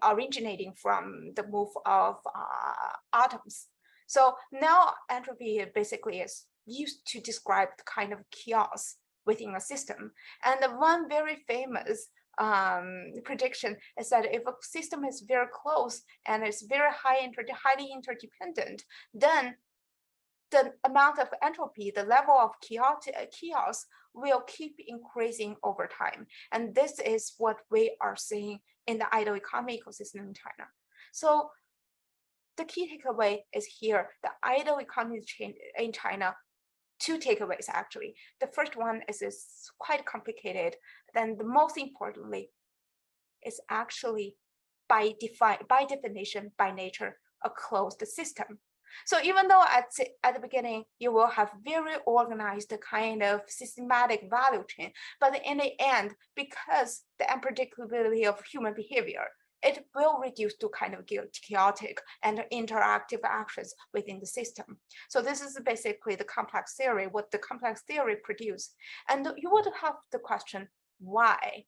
originating from the move of atoms. So now entropy basically is used to describe the kind of chaos within a system. And the one very famous prediction is that if a system is very close and it's very highly interdependent, then the amount of entropy, the level of chaos will keep increasing over time. And this is what we are seeing in the idol economy ecosystem in China. So the key takeaway is here, the idol economy in China, two takeaways actually. The first one is quite complicated. Then the most importantly is actually by definition, by nature, a closed system. So even though at the beginning you will have very organized kind of systematic value chain, but in the end, because the unpredictability of human behavior, it will reduce to kind of chaotic and interactive actions within the system. So this is basically the complex theory, what the complex theory produces. And you would have the question, why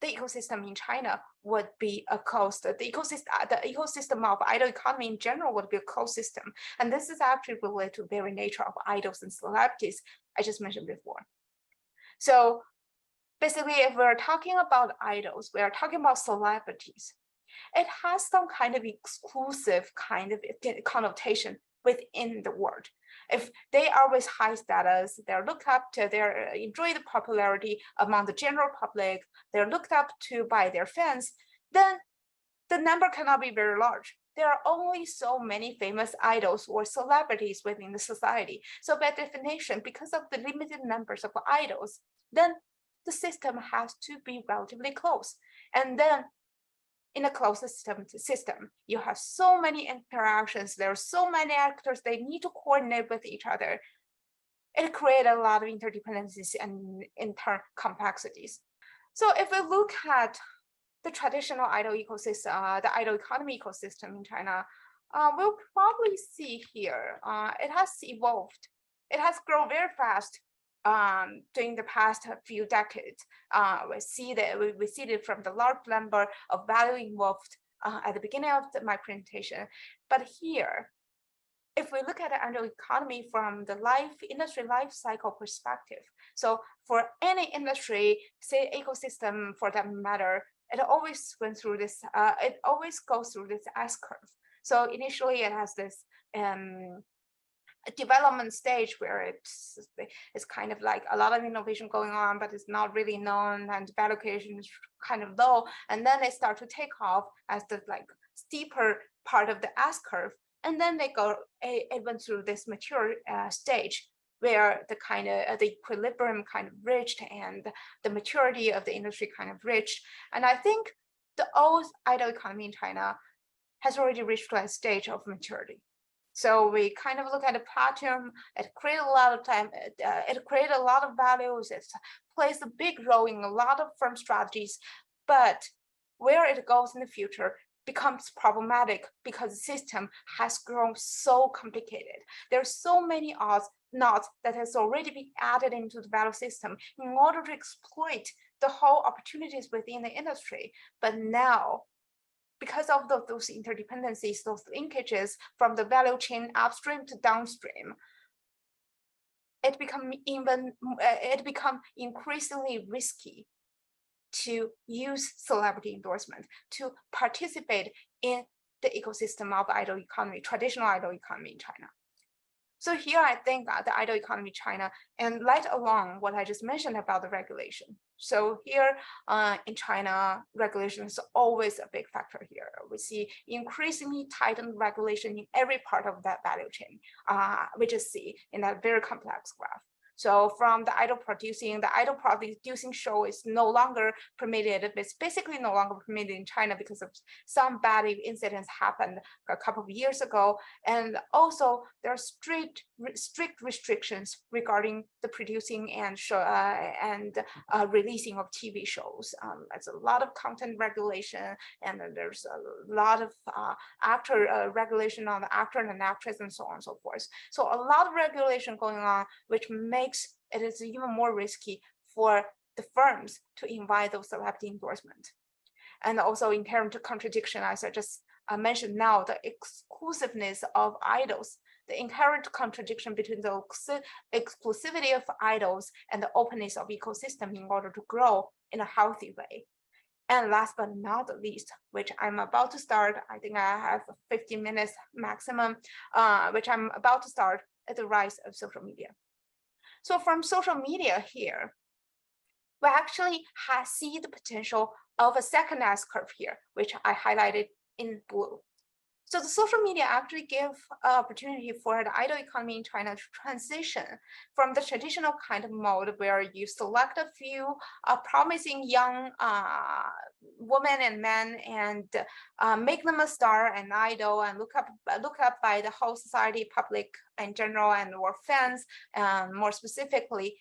the ecosystem in China would be a closed, the ecosystem of idol economy in general would be a closed system. And this is actually related to the very nature of idols and celebrities I just mentioned before. So basically, if we're talking about idols, we are talking about celebrities. It has some kind of exclusive kind of connotation within the word. If they are with high status, they're looked up to, they enjoy the popularity among the general public, they're looked up to by their fans, then the number cannot be very large. There are only so many famous idols or celebrities within the society. So by definition, because of the limited numbers of idols, then the system has to be relatively close. And then in a closed system, you have so many interactions, there are so many actors, they need to coordinate with each other. It creates a lot of interdependencies and in turn complexities. So if we look at the traditional idol ecosystem, the idol economy ecosystem in China, we'll probably see here, it has evolved. It has grown very fast during the past few decades. We see it from the large number of value involved at the beginning of my presentation. But here, if we look at the idle economy from the industry life cycle perspective, so for any industry, say ecosystem for that matter, it always went through this, it always goes through this S curve. So initially it has this development stage where it's kind of like a lot of innovation going on, but it's not really known, and value creation is kind of low. And then they start to take off as the like steeper part of the S curve. And then it went through this mature stage where the kind of the equilibrium kind of reached and the maturity of the industry kind of reached. And I think the old idle economy in China has already reached to a stage of maturity. So we kind of look at the platform. It created a lot of time. It created a lot of values. It plays a big role in a lot of firm strategies. But where it goes in the future becomes problematic because the system has grown so complicated. There's so many knots that has already been added into the value system in order to exploit the whole opportunities within the industry. But now, because of those interdependencies, those linkages from the value chain upstream to downstream, it become increasingly risky to use celebrity endorsement to participate in the ecosystem of idle economy, traditional idle economy in China. So here I think the idle economy in China, and let alone what I just mentioned about the regulation. So here in China, regulation is always a big factor here. We see increasingly tightened regulation in every part of that value chain, we just see in that very complex graph. So from the idle producing show is no longer permitted. It's basically no longer permitted in China because of some bad incidents happened a couple of years ago. And also there are strict restrictions regarding the producing and releasing of TV shows. There's a lot of content regulation, and there's a lot of actor regulation on the actor and actress and so on and so forth. So a lot of regulation going on, which makes it is even more risky for the firms to invite those celebrity endorsement. And also in terms of contradiction, as I just mentioned now, the exclusiveness of idols, the inherent contradiction between the exclusivity of idols and the openness of ecosystem in order to grow in a healthy way. And last but not the least, which I'm about to start, I think I have 15 minutes maximum, which I'm about to start at the rise of social media. So from social media here, we actually see the potential of a second S curve here, which I highlighted in blue. So the social media actually give opportunity for the idle economy in China to transition from the traditional kind of mode where you select a few promising young women and men and make them a star and idol and look up by the whole society, public in general, and or fans, more specifically.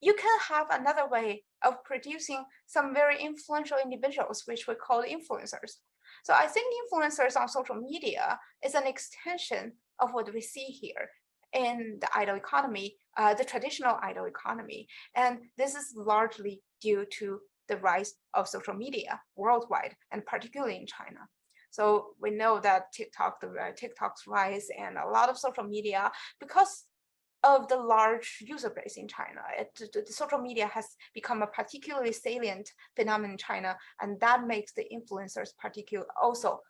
You can have another way of producing some very influential individuals, which we call influencers. So I think influencers on social media is an extension of what we see here in the idle economy, the traditional idle economy. And this is largely due to the rise of social media worldwide, and particularly in China. So we know that TikTok's rise and a lot of social media, because of the large user base in China, the social media has become a particularly salient phenomenon in China, and that makes the influencers also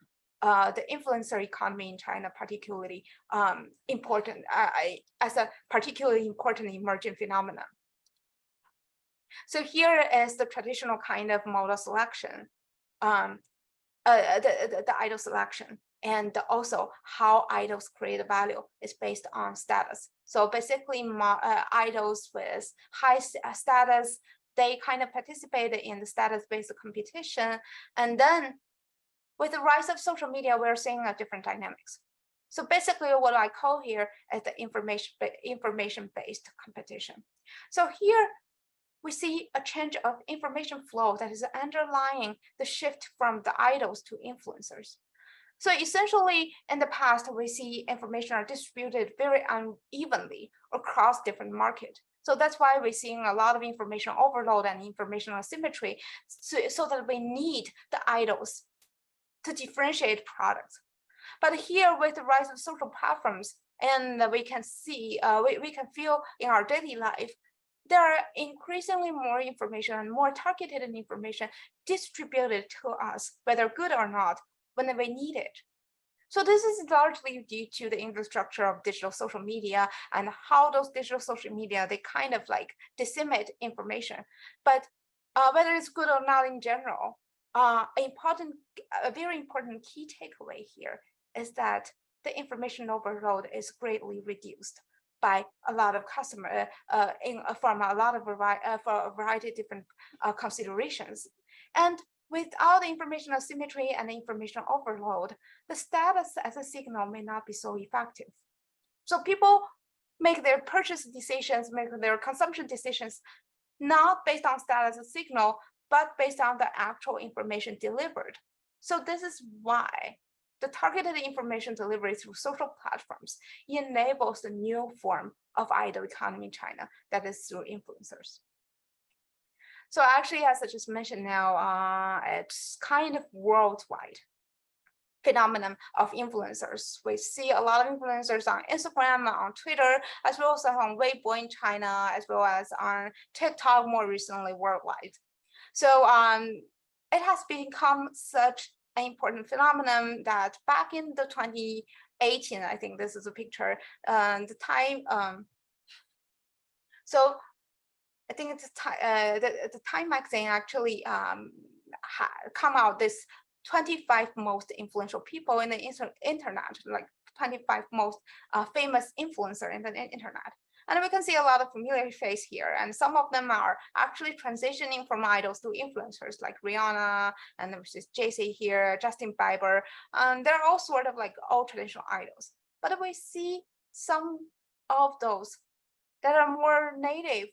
the influencer economy in China particularly important as a particularly important emerging phenomenon. So here is the traditional kind of model selection, the idol selection, and also how idols create value is based on status. So basically, idols with high status, they kind of participate in the status-based competition. And then with the rise of social media, we're seeing a different dynamics. So basically what I call here is the information-based competition. So here we see a change of information flow that is underlying the shift from the idols to influencers. So essentially, in the past, we see information are distributed very unevenly across different markets. So that's why we're seeing a lot of information overload and information asymmetry, so that we need the idols to differentiate products. But here, with the rise of social platforms, and we can see, we can feel in our daily life, there are increasingly more information and more targeted information distributed to us, whether good or not, when we need it. So this is largely due to the infrastructure of digital social media and how those digital social media, they kind of like disseminate information. But whether it's good or not in general, a very important key takeaway here is that the information overload is greatly reduced by a lot of from a lot of for a variety of different considerations. And without information asymmetry and information overload, the status as a signal may not be so effective. So people make their purchase decisions, make their consumption decisions, not based on status as a signal, but based on the actual information delivered. So this is why the targeted information delivery through social platforms enables the new form of idle economy in China, that is through influencers. So actually, as I just mentioned now, it's kind of worldwide phenomenon of influencers. We see a lot of influencers on Instagram, on Twitter, as well as on Weibo in China, as well as on TikTok more recently worldwide. So it has become such an important phenomenon that back in the 2018, I think this is a picture, the time, so I think it's the Time magazine actually come out this 25 most influential people in the internet, like 25 most famous influencer in the internet. And we can see a lot of familiar face here. And some of them are actually transitioning from idols to influencers, like Rihanna, and there's Jay-Z here, Justin Bieber. They're all sort of like all traditional idols. But we see some of those that are more native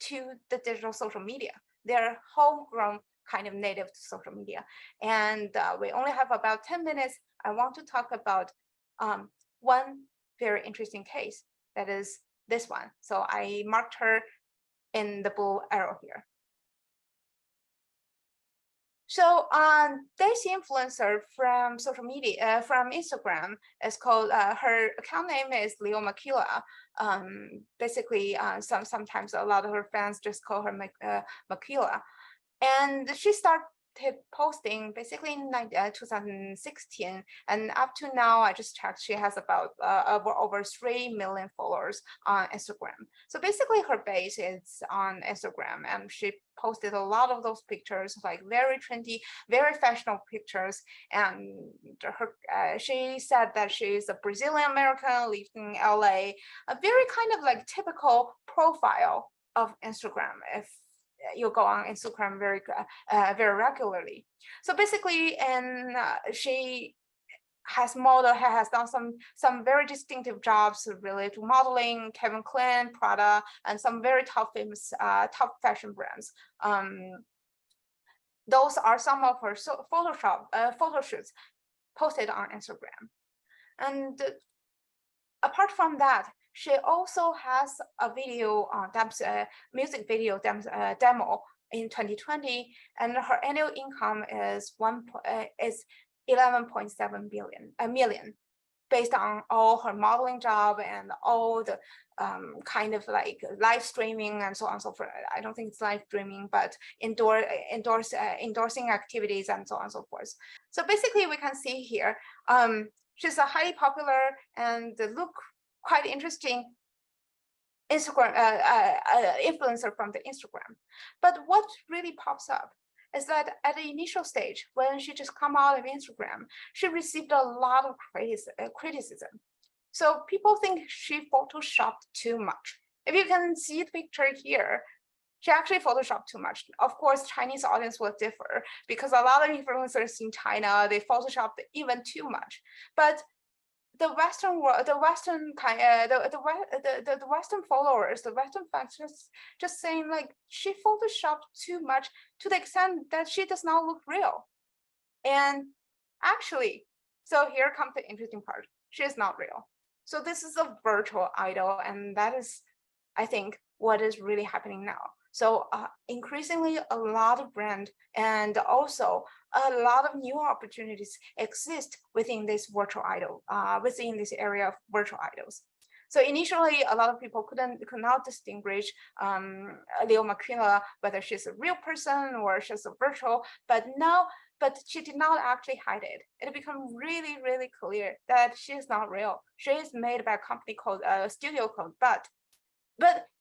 to the digital social media. They're homegrown kind of native to social media. And we only have about 10 minutes. I want to talk about one very interesting case, that is this one. So I marked her in the blue arrow here. So this influencer from social media, from Instagram, is called, her account name is Leo Makila. Basically, sometimes a lot of her fans just call her Makila. And she started posting basically in 2016, and up to now, I just checked, she has about over 3 million followers on Instagram. So basically her base is on Instagram, and she posted a lot of those pictures, like very trendy, very fashionable pictures. And she said that she's a Brazilian American, lives in LA, a very kind of like typical profile of Instagram, if you go on Instagram very regularly. So basically, and she has done some very distinctive jobs related to modeling, Calvin Klein, Prada, and some very top top fashion brands. Those are some of her photo shoots posted on Instagram. And apart from that, she also has a video music video demo in 2020, and her annual income is 11.7 million, based on all her modeling job and all the kind of like live streaming and so on and so forth. I don't think it's live streaming, but endorsing activities and so on and so forth. So basically, we can see here, she's a highly popular and look quite interesting Instagram influencer from the Instagram. But what really pops up is that at the initial stage, when she just come out of Instagram, she received a lot of criticism. So people think she photoshopped too much. If you can see the picture here, she actually photoshopped too much. Of course, Chinese audience will differ, because a lot of influencers in China, they photoshopped even too much. But the Western world, the Western followers, the Western fans just saying like she photoshopped too much, to the extent that she does not look real. And actually, so here comes the interesting part. She is not real. So this is a virtual idol, and that is, I think, what is really happening now. So increasingly, a lot of brand and also a lot of new opportunities exist within this virtual idol, within this area of virtual idols. So initially, a lot of people could not distinguish Leo Makila, whether she's a real person or she's a virtual, but she did not actually hide it. It became really, really clear that she is not real. She is made by a company called Studio Code, but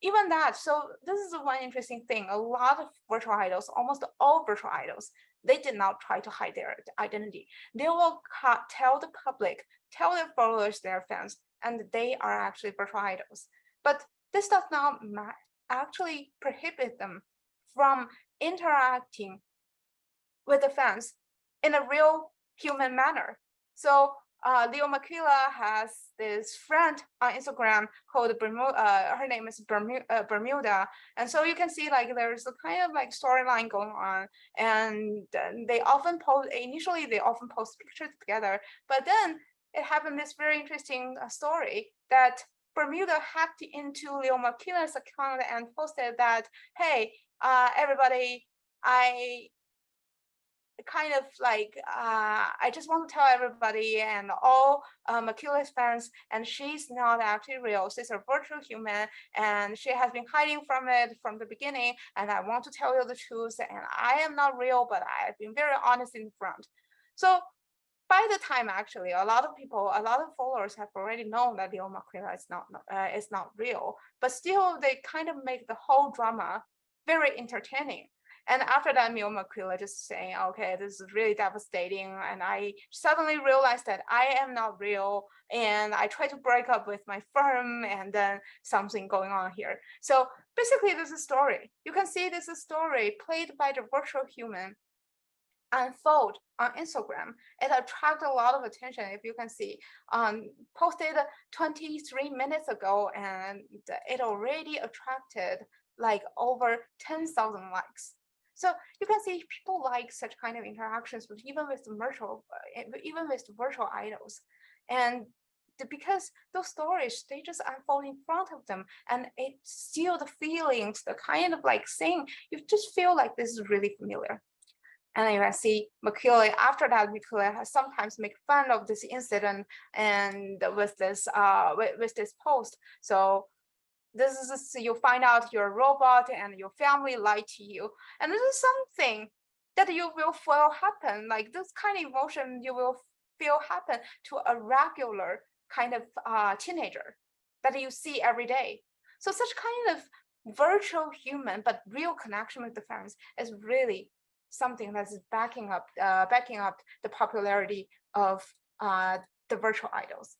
even that, so this is one interesting thing. A lot of virtual idols, almost all virtual idols, they did not try to hide their identity. They will tell the public, tell their followers, their fans, and they are actually virtual idols. But this does not actually prohibit them from interacting with the fans in a real human manner. So Leo Makila has this friend on Instagram called Bermuda. Her name is Bermuda, and so you can see like there's a kind of like storyline going on, and they often post. Initially, they often post pictures together, but then it happened this very interesting story that Bermuda hacked into Leo Makila's account and posted that, hey, everybody, I kind of like I just want to tell everybody and all Makila's fans, and she's not actually real. She's a virtual human, and she has been hiding from it from the beginning. And I want to tell you the truth. And I am not real, but I've been very honest in front. So by the time actually, a lot of followers have already known that Leo Makila is not real, but still they kind of make the whole drama very entertaining. And after that, Leo Makila just saying, okay, this is really devastating. And I suddenly realized that I am not real. And I try to break up with my firm, and then something going on here. So basically, this is a story. You can see this is a story played by the virtual human unfold on Instagram. It attracted a lot of attention. If you can see, posted 23 minutes ago, and it already attracted like over 10,000 likes. So you can see people like such kind of interactions with even with virtual idols, and because those stories, they just unfold in front of them, and it still the feelings, the kind of like thing, you just feel like this is really familiar. And you can see Makila, after that, Makila has sometimes make fun of this incident and with this post. So this is, you find out you're a robot and your family lied to you. And this is something that you will feel happen, like this kind of emotion you will feel happen to a regular kind of teenager that you see every day. So such kind of virtual human but real connection with the fans is really something that's backing up the popularity of the virtual idols.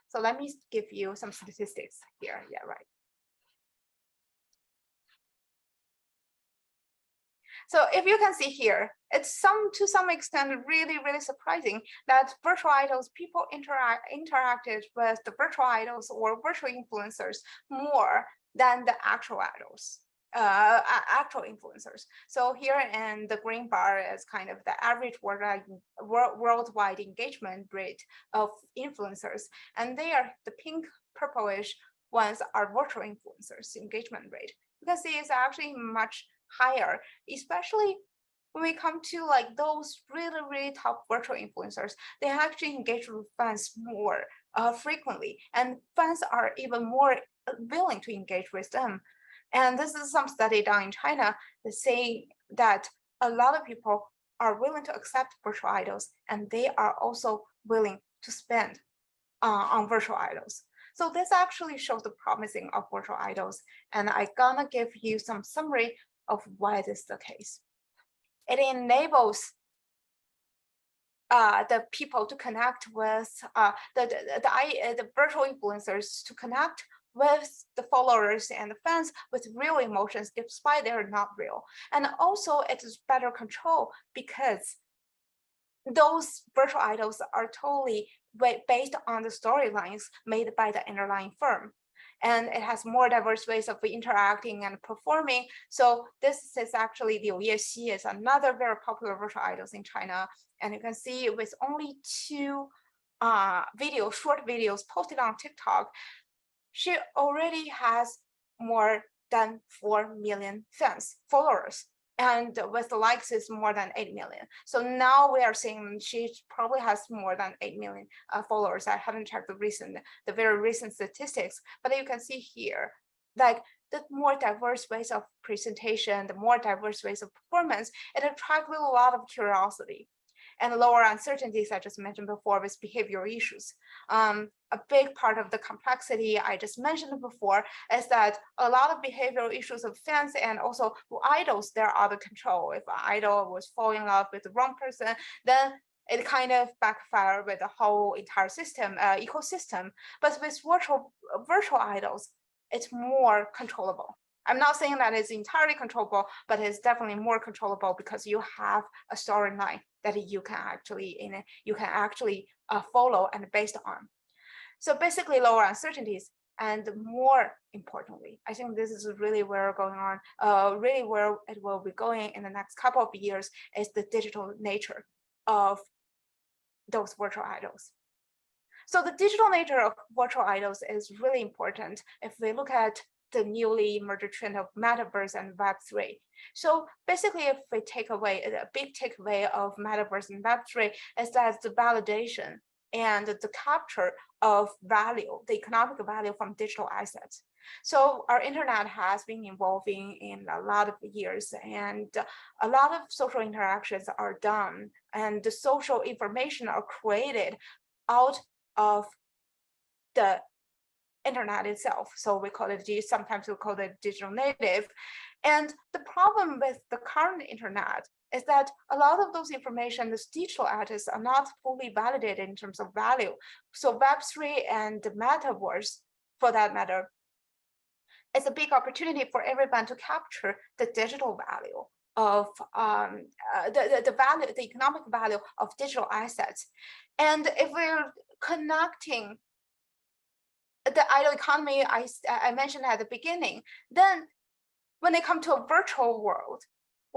So let me give you some statistics here. Yeah, right. So if you can see here, it's to some extent really, really surprising that virtual idols, people interacted with the virtual idols or virtual influencers more than the actual idols. Actual influencers. So here in the green bar is kind of the average worldwide engagement rate of influencers, and the pink purplish ones are virtual influencers engagement rate. You can see it's actually much higher, especially when we come to like those really, really top virtual influencers. They actually engage with fans more frequently, and fans are even more willing to engage with them. And this is some study done in China that say that a lot of people are willing to accept virtual idols, and they are also willing to spend on virtual idols. So this actually shows the promising of virtual idols, and I'm gonna give you some summary of why this is the case. It enables the people to connect with the virtual influencers to connect with the followers and the fans with real emotions, despite they're not real. And also it is better control because those virtual idols are totally based on the storylines made by the underlying firm. And it has more diverse ways of interacting and performing. So this is actually Liu Yexi is another very popular virtual idols in China. And you can see with only 2 short videos posted on TikTok, she already has more than 4 million fans, followers. And with the likes is more than 8 million. So now we are seeing she probably has more than 8 million followers. I haven't checked the very recent statistics, but you can see here, like the more diverse ways of presentation, the more diverse ways of performance, it attracts a lot of curiosity. And lower uncertainties I just mentioned before with behavioral issues. A big part of the complexity I just mentioned before is that a lot of behavioral issues of fans and also idols, they're out of control. If an idol was falling in love with the wrong person, then it kind of backfire with the whole entire system, ecosystem. But with virtual idols, it's more controllable. I'm not saying that it's entirely controllable, but it's definitely more controllable because you have a storyline that you can actually follow and based on. So basically lower uncertainties, and more importantly, I think this is really where we're going on, really where it will be going in the next couple of years is the digital nature of those virtual idols. So the digital nature of virtual idols is really important if we look at the newly emerging trend of metaverse and Web3. So basically, if we take away a big takeaway of metaverse and Web3 is that the validation and the capture of value, the economic value from digital assets. So our internet has been evolving in a lot of years, and a lot of social interactions are done, and the social information are created out of the internet itself. So we call it, sometimes we call it digital native. And the problem with the current internet is that a lot of those information, these digital assets are not fully validated in terms of value. So Web3 and the metaverse, for that matter, is a big opportunity for everyone to capture the digital value of the economic value of digital assets. And if we're connecting the idle economy I mentioned at the beginning, then when they come to a virtual world,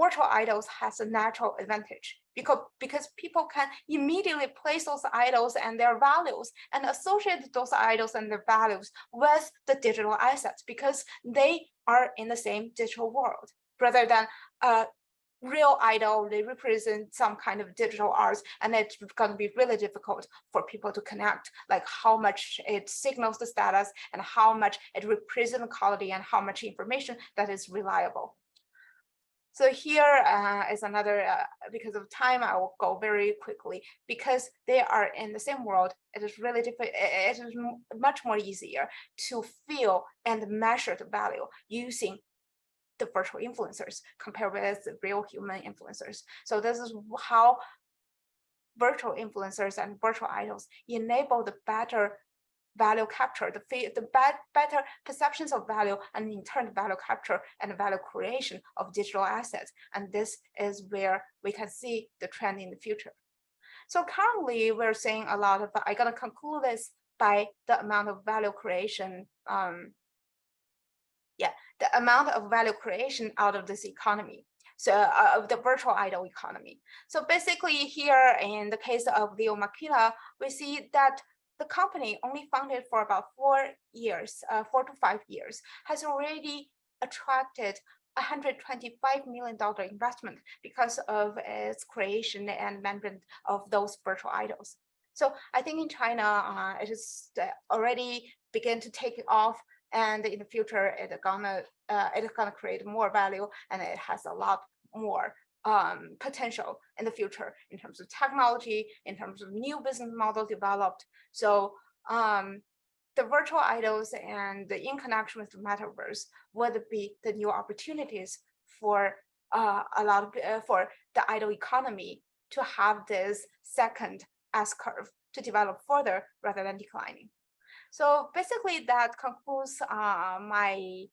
virtual idols has a natural advantage because people can immediately place those idols and their values and associate those idols and their values with the digital assets because they are in the same digital world rather than real idol, they represent some kind of digital arts, and it's going to be really difficult for people to connect, like how much it signals the status and how much it represents the quality and how much information that is reliable. So here is another, because of time, I will go very quickly. Because they are in the same world, it is really difficult. It is much more easier to feel and measure the value using the virtual influencers compared with real human influencers. So this is how virtual influencers and virtual idols enable the better value capture, the better perceptions of value, and in turn value capture and value creation of digital assets. And this is where we can see the trend in the future. So currently we're seeing a lot of, I'm gonna conclude this by the amount of value creation, the amount of value creation out of this economy. So of the virtual idol economy. So basically here in the case of Leo Makila, we see that the company only founded for about 4 years, 4 to 5 years, has already attracted $125 million investment because of its creation and management of those virtual idols. So I think in China, it is already began to take off, and in the future, it's gonna create more value, and it has a lot more potential in the future in terms of technology, in terms of new business model developed. So the virtual idols and in connection with the metaverse would be the new opportunities for for the idol economy to have this second S curve to develop further rather than declining. So basically that concludes my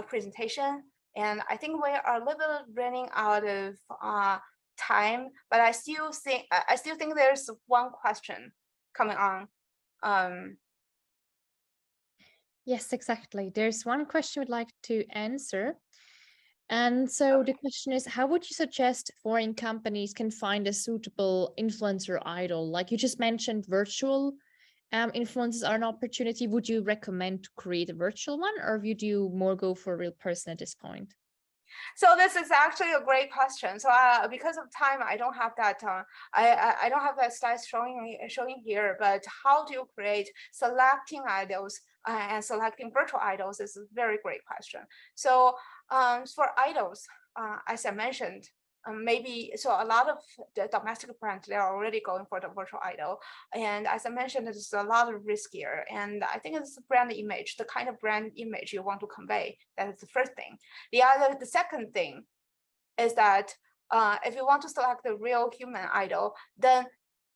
presentation. And I think we are a little bit running out of time, but I still think there's one question coming on. Yes, exactly. There's one question we'd like to answer. And so the question is, how would you suggest foreign companies can find a suitable influencer idol? Like you just mentioned virtual influencers are an opportunity, would you recommend to create a virtual one, or would you more go for a real person at this point? So this is actually a great question. So because of time, I don't have that. I don't have that slide showing here. But how do you create selecting idols and selecting virtual idols is a very great question. So for idols, as I mentioned, maybe so a lot of the domestic brands, they're already going for the virtual idol, and as I mentioned, it's a lot riskier, and I think it's the brand image, the kind of brand image you want to convey. That is the first thing. The second thing is that if you want to select the real human idol, then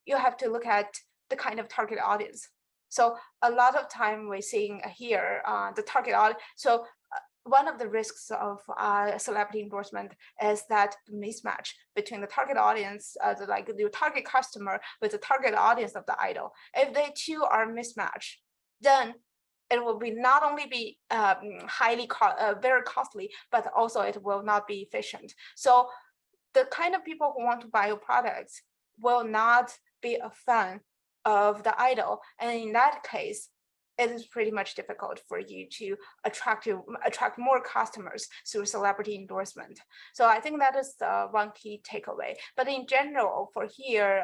you have to look at the kind of target audience. So a lot of time we're seeing here the target audience. So one of the risks of celebrity endorsement is that the mismatch between the target audience, like your target customer with the target audience of the idol. If they two are mismatched, then it will be not only be very costly, but also it will not be efficient. So the kind of people who want to buy your products will not be a fan of the idol, and in that case, it is pretty much difficult for you to attract more customers through celebrity endorsement. So I think that is one key takeaway. But in general, for here,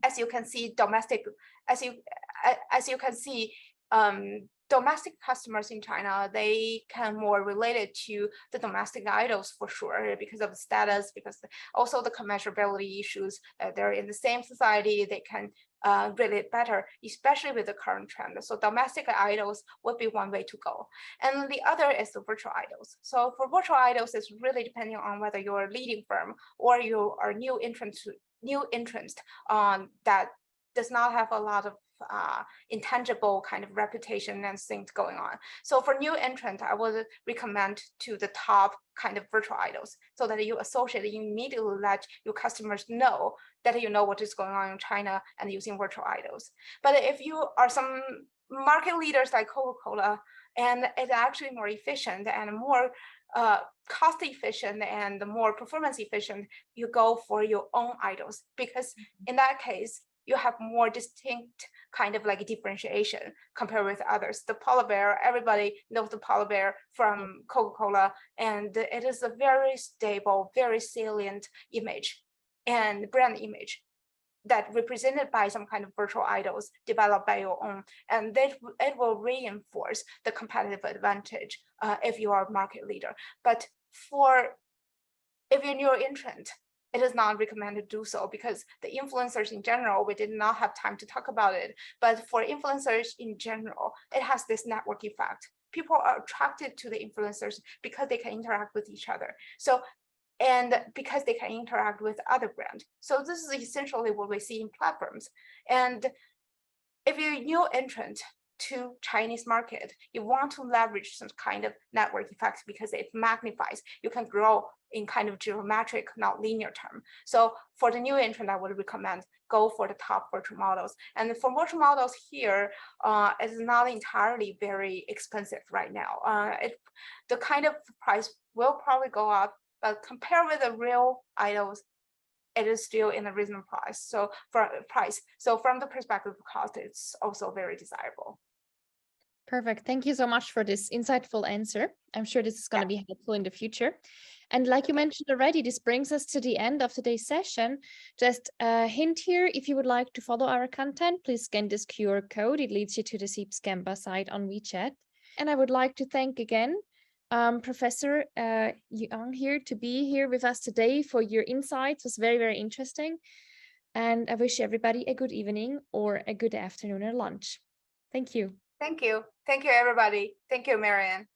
as you can see, domestic customers in China, they can more related to the domestic idols for sure, because of the status, because also the commensurability issues. They're in the same society, they can relate better, especially with the current trend. So domestic idols would be one way to go. And the other is the virtual idols. So for virtual idols, it's really depending on whether you're a leading firm or you are new entrant that does not have a lot of intangible kind of reputation and things going on. So for new entrant, I would recommend to the top kind of virtual idols, so that you associate, you immediately let your customers know that you know what is going on in China and using virtual idols. But if you are some market leaders like Coca-Cola, and it's actually more efficient and more cost efficient and more performance efficient, you go for your own idols, because in that case, you have more distinct kind of like differentiation compared with others. The polar bear, everybody knows the polar bear from Coca-Cola, and it is a very stable, very salient image and brand image that represented by some kind of virtual idols developed by your own, and that it will reinforce the competitive advantage if you are a market leader. But if you're new entrant, it is not recommended to do so, because the influencers in general, we did not have time to talk about it, but for influencers in general, it has this network effect. People are attracted to the influencers because they can interact with each other. So, and because they can interact with other brands. So this is essentially what we see in platforms. And if you're a new entrant to Chinese market, you want to leverage some kind of network effects because it magnifies. You can grow in kind of geometric, not linear term. So for the new entrant, I would recommend go for the top virtual models. And for virtual models here, it is not entirely very expensive right now. The kind of price will probably go up, but compared with the real idols, it is still in a reasonable price. So from the perspective of cost, it's also very desirable. Perfect. Thank you so much for this insightful answer. I'm sure this is going to be helpful in the future. And like you mentioned already, this brings us to the end of today's session. Just a hint here, if you would like to follow our content, please scan this QR code. It leads you to the CEIBS Canva site on WeChat. And I would like to thank again Professor Yang here to be here with us today for your insights. It was very, very interesting. And I wish everybody a good evening or a good afternoon or lunch. Thank you. Thank you. Thank you, everybody. Thank you, Marianne.